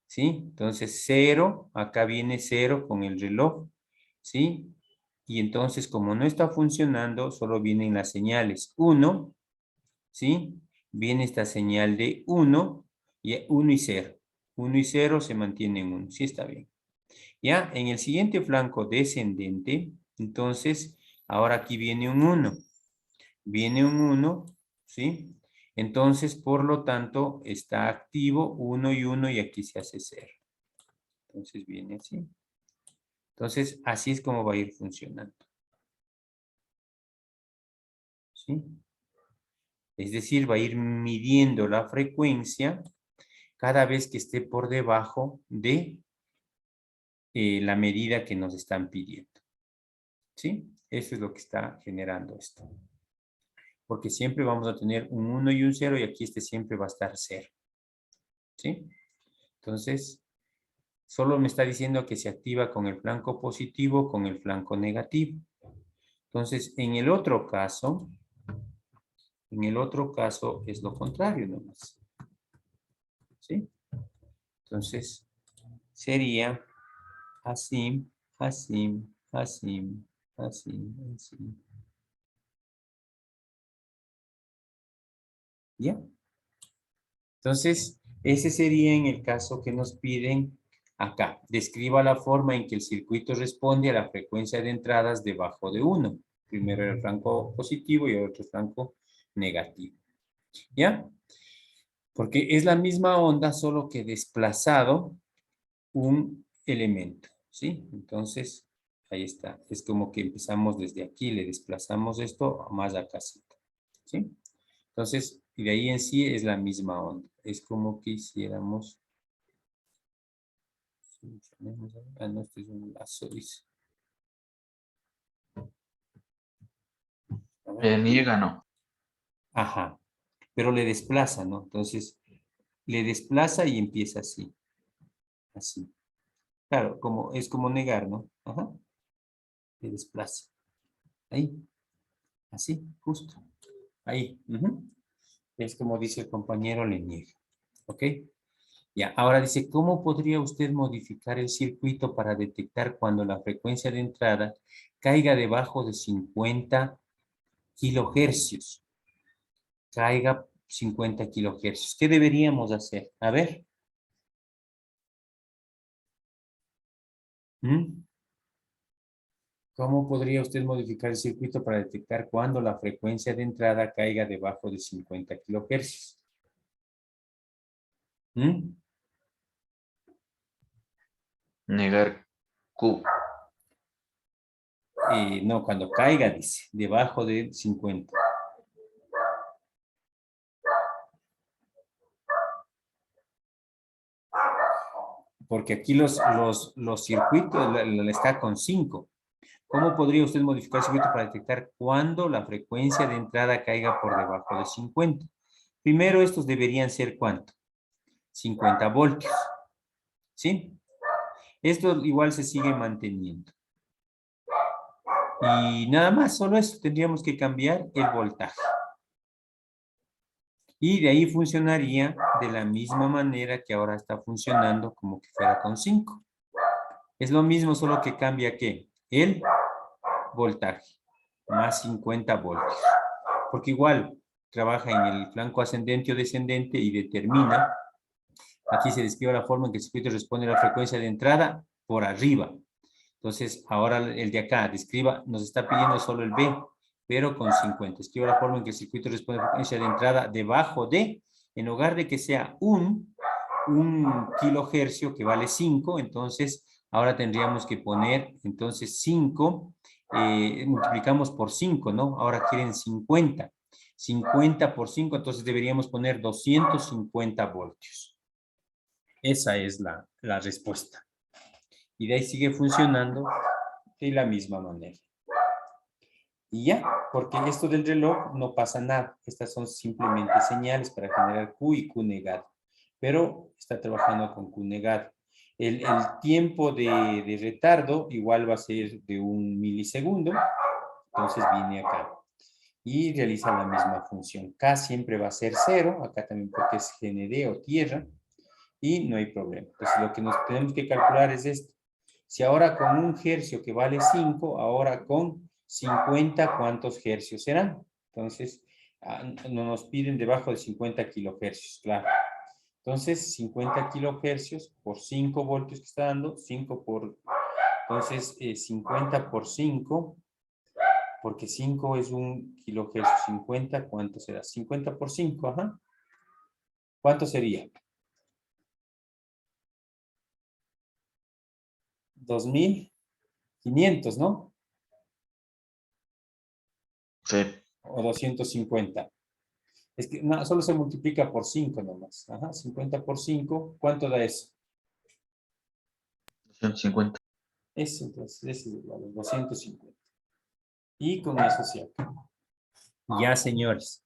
¿Sí? Entonces 0, acá viene 0 con el reloj, ¿sí? Y entonces como no está funcionando, solo vienen las señales 1, ¿sí? Viene esta señal de 1 y 1 y 0. 1 y 0 se mantiene en 1, sí está bien. Ya, en el siguiente flanco descendente, entonces, ahora aquí viene un 1. Viene un 1, ¿sí? Entonces, por lo tanto, está activo 1 y 1 y aquí se hace 0. Entonces viene así. Entonces, así es como va a ir funcionando. ¿Sí? Es decir, va a ir midiendo la frecuencia cada vez que esté por debajo de la medida que nos están pidiendo. ¿Sí? Eso es lo que está generando esto. Porque siempre vamos a tener un 1 y un 0 y aquí siempre va a estar 0. ¿Sí? Entonces, solo me está diciendo que se activa con el flanco positivo, con el flanco negativo. Entonces, en el otro caso es lo contrario nomás. ¿Sí? Entonces, sería así, así, así, así, así. ¿Ya? Entonces, ese sería en el caso que nos piden acá. Describa la forma en que el circuito responde a la frecuencia de entradas debajo de 1. Primero el flanco positivo y el otro flanco negativo. ¿Ya? Porque es la misma onda, solo que desplazado un elemento. ¿Sí? Entonces, ahí está. Es como que empezamos desde aquí, le desplazamos esto más acá. ¿Sí? Entonces, y de ahí en sí es la misma onda. Es como que hiciéramos... Ah, no, este es un lazo, dice. Niega, no. Ajá, pero le desplaza, ¿no? Entonces, le desplaza y empieza así. Así. Claro, es como negar, ¿no? Ajá. Le desplaza. Ahí. Así, justo. Ahí. Es como dice el compañero, le niega. ¿Ok? Ya, ahora dice, ¿cómo podría usted modificar el circuito para detectar cuando la frecuencia de entrada caiga debajo de 50 kilohercios? Caiga 50 kilohercios. ¿Qué deberíamos hacer? A ver. ¿Mm? ¿Cómo podría usted modificar el circuito para detectar cuando la frecuencia de entrada caiga debajo de 50 kilohercios? ¿Mm? Negar Q. No, cuando caiga, dice, debajo de 50. Porque aquí los circuitos está con 5. ¿Cómo podría usted modificar el circuito para detectar cuándo la frecuencia de entrada caiga por debajo de 50? Primero, estos deberían ser ¿cuánto? 50 voltios. ¿Sí? Esto igual se sigue manteniendo. Y nada más, solo eso. Tendríamos que cambiar el voltaje. Y de ahí funcionaría de la misma manera que ahora está funcionando como que fuera con 5. Es lo mismo, solo que cambia ¿qué? El voltaje, más 50 voltios. Porque igual trabaja en el flanco ascendente o descendente y determina, aquí se describe la forma en que el circuito responde a la frecuencia de entrada por arriba. Entonces, ahora el de acá describa, nos está pidiendo solo el B, pero con 50. Escribo la forma en que el circuito responde a la frecuencia de entrada debajo de, en lugar de que sea un kilohercio que vale 5, entonces ahora tendríamos que poner, entonces 5, multiplicamos por 5, ¿no? Ahora quieren 50. 50 por 5, entonces deberíamos poner 250 voltios. Esa es la respuesta. Y de ahí sigue funcionando de la misma manera. Y ya, porque en esto del reloj no pasa nada. Estas son simplemente señales para generar Q y Q negado. Pero está trabajando con Q negado. El tiempo de retardo igual va a ser de 1 milisegundo. Entonces viene acá. Y realiza la misma función. K siempre va a ser 0. Acá también porque es GND o tierra. Y no hay problema. Entonces lo que nos tenemos que calcular es esto. Si ahora con 1 hercio que vale 5, ahora con 50, ¿cuántos hercios serán? Entonces, no nos piden debajo de 50 kilohercios, claro. Entonces, 50 kilohercios por 5 voltios que está dando, 5 por, entonces, 50 por 5, porque 5 es 1 kilohercio, 50, ¿cuánto será? 50 por 5, ajá. ¿Cuánto sería? 2.500, ¿no? Sí. O 250. Es que no, solo se multiplica por 5 nomás. Ajá, 50 por 5. ¿Cuánto da eso? 250. Eso, entonces, ese es el valor, 250. Y con eso se acaba. Ya, señores.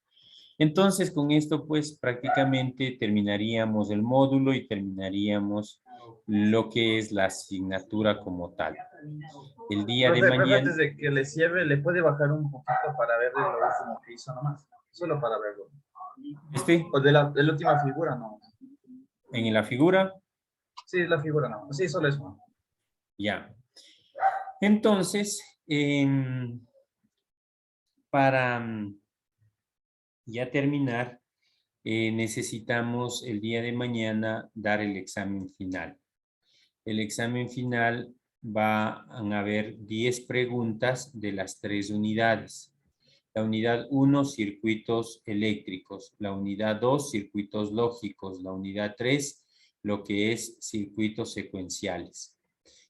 Entonces, con esto, pues, prácticamente terminaríamos el módulo y terminaríamos lo que es la asignatura como tal. El día de Profe, mañana... antes de que le cierre, ¿le puede bajar un poquito para ver lo último que hizo nomás? Solo para verlo. O de la última figura, no. En la figura, Sí, la figura, no. Sí, solo eso. ya. Entonces, para ya terminar, necesitamos el día de mañana dar el examen final. El examen final van a haber 10 preguntas de las 3 unidades. La unidad 1, circuitos eléctricos. La unidad 2, circuitos lógicos. La unidad 3, lo que es circuitos secuenciales.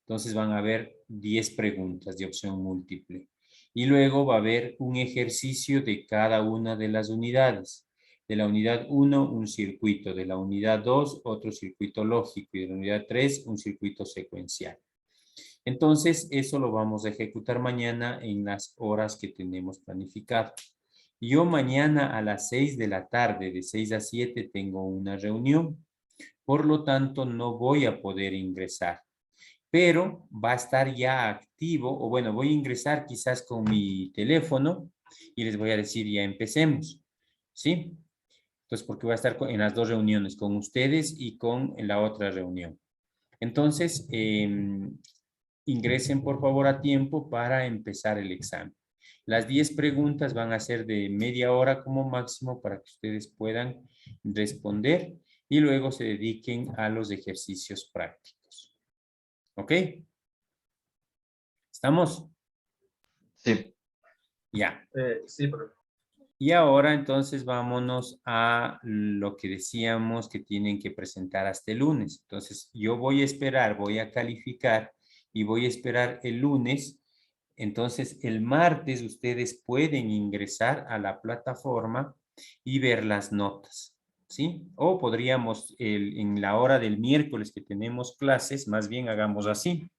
Entonces van a haber 10 preguntas de opción múltiple. Y luego va a haber un ejercicio de cada una de las unidades. De la unidad 1, un circuito. De la unidad 2, otro circuito lógico. Y de la unidad 3, un circuito secuencial. Entonces, eso lo vamos a ejecutar mañana en las horas que tenemos planificado. Yo mañana a las 6 de la tarde, de 6 a 7, tengo una reunión. Por lo tanto, no voy a poder ingresar. Pero va a estar ya activo, o bueno, voy a ingresar quizás con mi teléfono y les voy a decir ya empecemos, ¿sí? Entonces, porque voy a estar en las dos reuniones, con ustedes y con la otra reunión. Entonces, ingresen por favor a tiempo para empezar el examen. Las 10 preguntas van a ser de media hora como máximo para que ustedes puedan responder y luego se dediquen a los ejercicios prácticos. ¿Ok? ¿Estamos? Sí. Ya. Sí, pero... Y ahora entonces vámonos a lo que decíamos que tienen que presentar hasta el lunes. Entonces yo voy a esperar, voy a calificar y voy a esperar el lunes. Entonces el martes ustedes pueden ingresar a la plataforma y ver las notas, ¿sí? O podríamos en la hora del miércoles que tenemos clases, más bien hagamos así.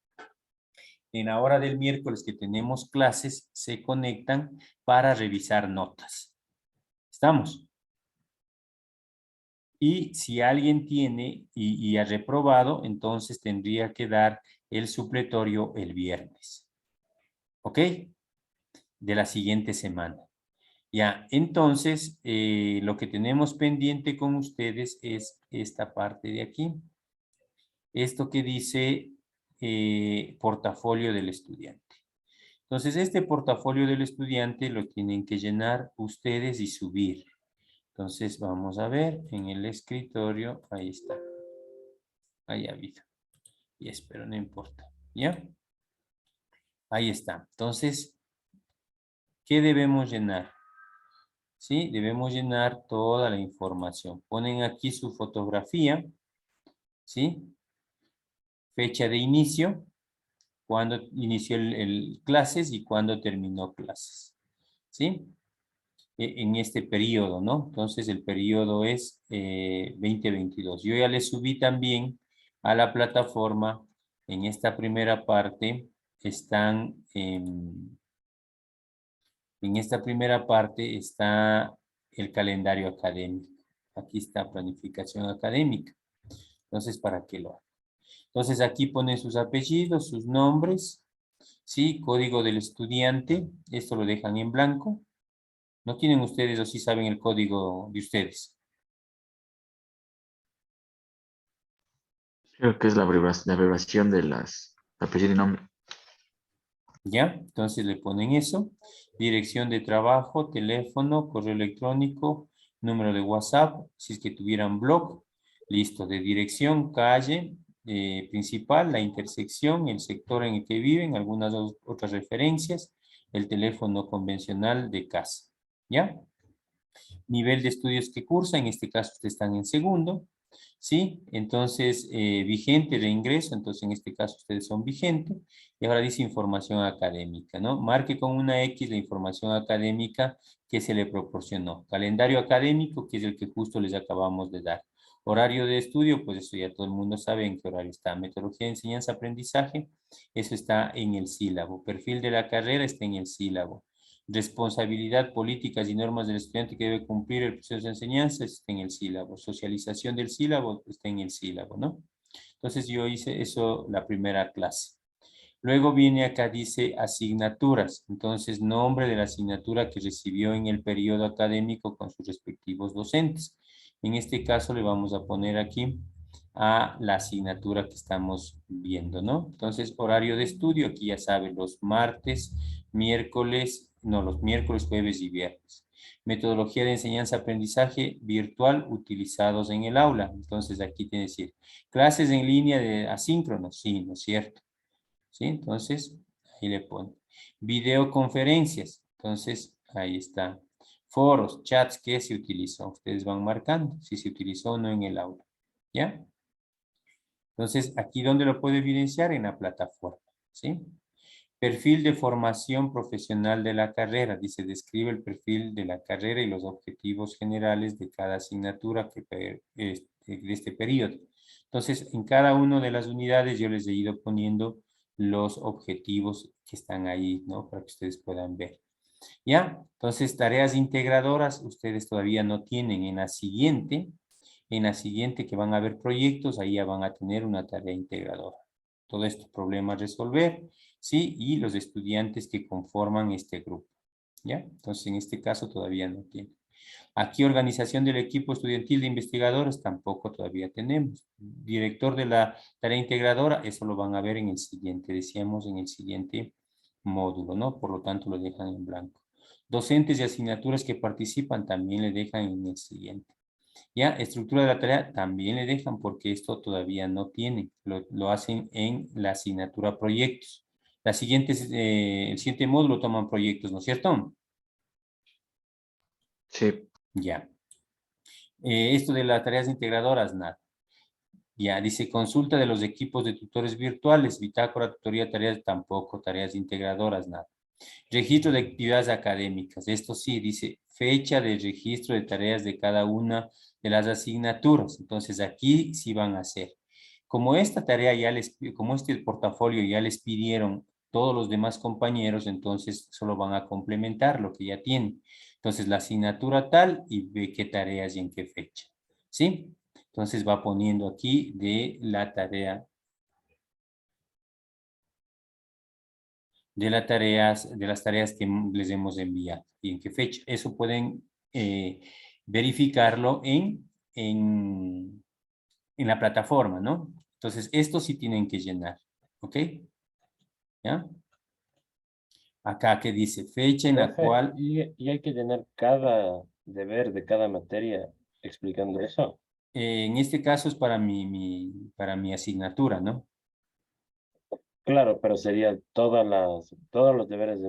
En la hora del miércoles que tenemos clases, se conectan para revisar notas. ¿Estamos? Y si alguien tiene y ha reprobado, entonces tendría que dar el supletorio el viernes. ¿Ok? De la siguiente semana. Ya, entonces, lo que tenemos pendiente con ustedes es esta parte de aquí. Esto que dice portafolio del estudiante. Entonces, este portafolio del estudiante lo tienen que llenar ustedes y subir. Entonces, vamos a ver en el escritorio. Ahí está. Ahí ha habido. Y espero, no importa. ¿Ya? Ahí está. Entonces, ¿qué debemos llenar? ¿Sí? Debemos llenar toda la información. Ponen aquí su fotografía. ¿Sí? Fecha de inicio. Cuándo inició el clases y cuándo terminó clases. ¿Sí? En este periodo, ¿no? Entonces el periodo es 2022. Yo ya le subí también a la plataforma, en esta primera parte, están, en esta primera parte está el calendario académico. Aquí está planificación académica. Entonces, ¿para qué lo hago? Entonces aquí ponen sus apellidos, sus nombres, ¿sí? Código del estudiante, esto lo dejan en blanco. ¿No tienen ustedes o sí saben el código de ustedes? Creo que es la abreviación de las apellido y nombre. ¿Ya? Entonces le ponen eso. Dirección de trabajo, teléfono, correo electrónico, número de WhatsApp, si es que tuvieran blog. Listo, de dirección, calle principal, la intersección, el sector en el que viven, algunas otras referencias, el teléfono convencional de casa. ¿Ya? Nivel de estudios que cursa, en este caso ustedes están en segundo. ¿Sí? Entonces, vigente de ingreso, entonces en este caso ustedes son vigentes. Y ahora dice información académica, ¿no? Marque con una X la información académica que se le proporcionó. Calendario académico, que es el que justo les acabamos de dar. Horario de estudio, pues eso ya todo el mundo sabe en qué horario está. Metodología de enseñanza, aprendizaje, eso está en el sílabo. Perfil de la carrera está en el sílabo. Responsabilidad, políticas y normas del estudiante que debe cumplir el proceso de enseñanza está en el sílabo. Socialización del sílabo está en el sílabo, ¿no? Entonces yo hice eso la primera clase. Luego viene acá, dice asignaturas. Entonces, nombre de la asignatura que recibió en el periodo académico con sus respectivos docentes. En este caso le vamos a poner aquí a la asignatura que estamos viendo, ¿no? Entonces, horario de estudio, aquí ya saben, los martes, miércoles, no, los miércoles, jueves y viernes. Metodología de enseñanza-aprendizaje virtual utilizados en el aula. Entonces, aquí tiene que decir, clases en línea de asíncronos, sí, ¿no es cierto? ¿Sí? Entonces, ahí le pone. Videoconferencias. Entonces, ahí está. Foros, chats, ¿qué se utilizó? Ustedes van marcando si se utilizó o no en el aula. ¿Ya? Entonces, aquí donde lo puede evidenciar en la plataforma. ¿Sí? Perfil de formación profesional de la carrera. Dice, describe el perfil de la carrera y los objetivos generales de cada asignatura de este periodo. Entonces, en cada una de las unidades yo les he ido poniendo los objetivos que están ahí, ¿no? Para que ustedes puedan ver. ¿Ya? Entonces, tareas integradoras, ustedes todavía no tienen. En la siguiente que van a ver proyectos, ahí ya van a tener una tarea integradora. Todo estos problemas a resolver, ¿sí? Y los estudiantes que conforman este grupo, ¿ya? Entonces, en este caso todavía no tienen. Aquí organización del equipo estudiantil de investigadores tampoco todavía tenemos. Director de la tarea integradora, eso lo van a ver en el siguiente, decíamos en el siguiente módulo, ¿no? Por lo tanto lo dejan en blanco. Docentes y asignaturas que participan también le dejan en el siguiente. Ya, estructura de la tarea también le dejan porque esto todavía no tiene. Lo hacen en la asignatura proyectos. El siguiente módulo toman proyectos, ¿no es cierto? Sí. Ya. Esto de las tareas integradoras, nada. Ya, dice consulta de los equipos de tutores virtuales, bitácora, tutoría, tareas, tampoco, tareas integradoras, nada. Registro de actividades académicas, esto sí, dice fecha de registro de tareas de cada una de las asignaturas. Entonces aquí sí van a hacer. Como esta tarea como este portafolio ya les pidieron todos los demás compañeros, entonces solo van a complementar lo que ya tienen. Entonces la asignatura tal y ve qué tareas y en qué fecha. ¿Sí? Entonces va poniendo aquí de la tarea de las tareas que les hemos enviado y en qué fecha. Eso pueden verificarlo en la plataforma, ¿no? Entonces, esto sí tienen que llenar, ¿ok? ¿Ya? Acá que dice fecha en la Profe, cual... y hay que llenar cada deber de cada materia explicando eso. en este caso es para para mi asignatura, ¿no? Claro, pero sería todos los deberes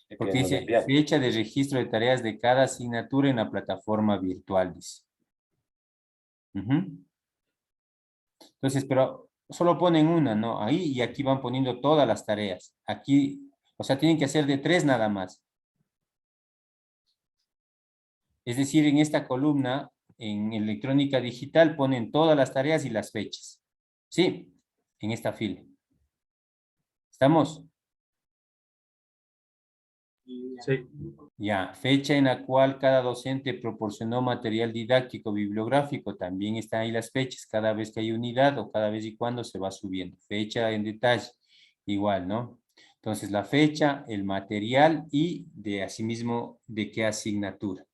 que Porque nos dice envían. fecha de registro de tareas de cada asignatura en la plataforma virtual, dice. Ujú. Entonces, pero solo ponen una, ¿no? Ahí y aquí van poniendo todas las tareas. Aquí, o sea, tienen que hacer de 3 nada más. Es decir, en esta columna, en electrónica digital, ponen todas las tareas y las fechas. Sí, en esta fila. ¿Estamos? Sí. Ya, fecha en la cual cada docente proporcionó material didáctico bibliográfico, también están ahí las fechas, cada vez que hay unidad o cada vez y cuando se va subiendo. Fecha en detalle, igual, ¿no? Entonces, la fecha, el material y de asimismo de qué asignatura.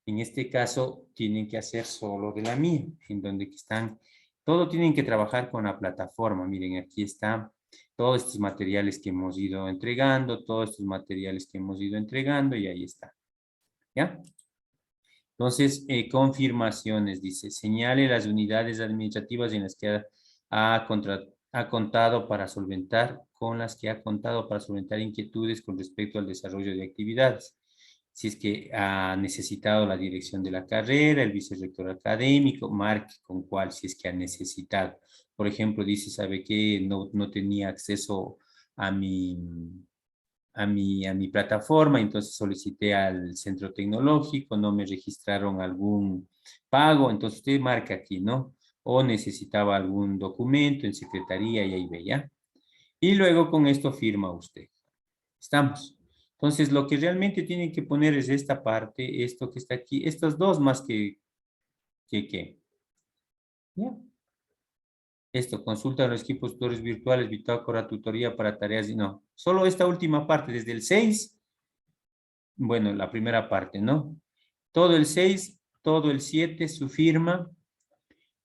En este caso, tienen que hacer solo de la mía, en donde están, todo tienen que trabajar con la plataforma. Miren, aquí están todos estos materiales que hemos ido entregando, todos estos materiales que hemos ido entregando y ahí está. ¿Ya? Entonces, confirmaciones, dice, señale las unidades administrativas en las que ha contado para solventar, con las que ha contado para solventar inquietudes con respecto al desarrollo de actividades. Si es que ha necesitado la dirección de la carrera, el vicerrector académico, marque con cuál, si es que ha necesitado. Por ejemplo, dice, ¿sabe qué? No tenía acceso a mi plataforma, entonces solicité al centro tecnológico, no me registraron algún pago, entonces usted marca aquí, ¿no? O necesitaba algún documento en secretaría y ahí ve, ¿ya? Y luego con esto firma usted. ¿Estamos? Entonces, lo que realmente tienen que poner es esta parte, esto que está aquí, estas dos más ¿qué? ¿Ya? Esto, consulta a los equipos tutores virtuales, bitácora, tutoría para tareas, y no. Solo esta última parte, desde el 6, bueno, la primera parte, ¿no? Todo el 6, todo el 7, su firma.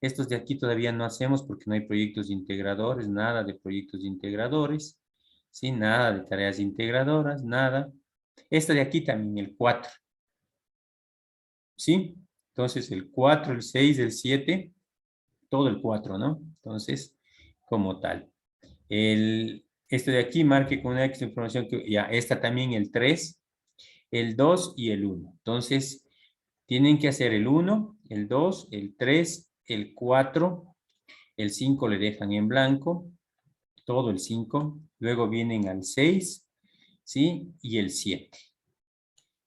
Estos de aquí todavía no hacemos porque no hay proyectos integradores, nada de proyectos integradores, ¿sí? Nada de tareas integradoras, nada. Esta de aquí también, el 4, ¿sí? Entonces, el 4, el 6, el 7, todo el 4, ¿no? Entonces, como tal. Este de aquí marque con una extra información que ya, esta también el 3, el 2 y el 1. Entonces, tienen que hacer el 1, el 2, el 3, el 4, el 5 le dejan en blanco, todo el 5, luego vienen al 6, ¿sí? Y el 7.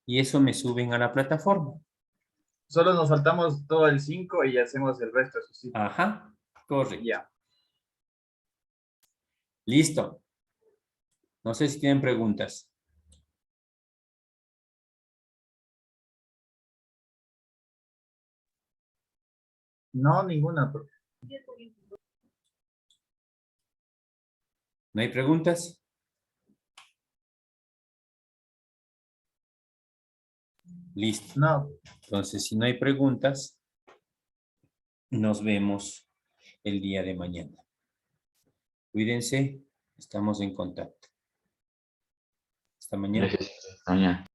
Y eso me suben a la plataforma. Solo nos saltamos todo el 5 y hacemos el resto de sus sitios. Ajá, correcto. Ya. Listo. No sé si tienen preguntas. No, ninguna. ¿No hay preguntas? Listo. No, Entonces, si no hay preguntas, nos vemos el día de mañana. Cuídense, estamos en contacto. Hasta mañana. Gracias. Hasta mañana.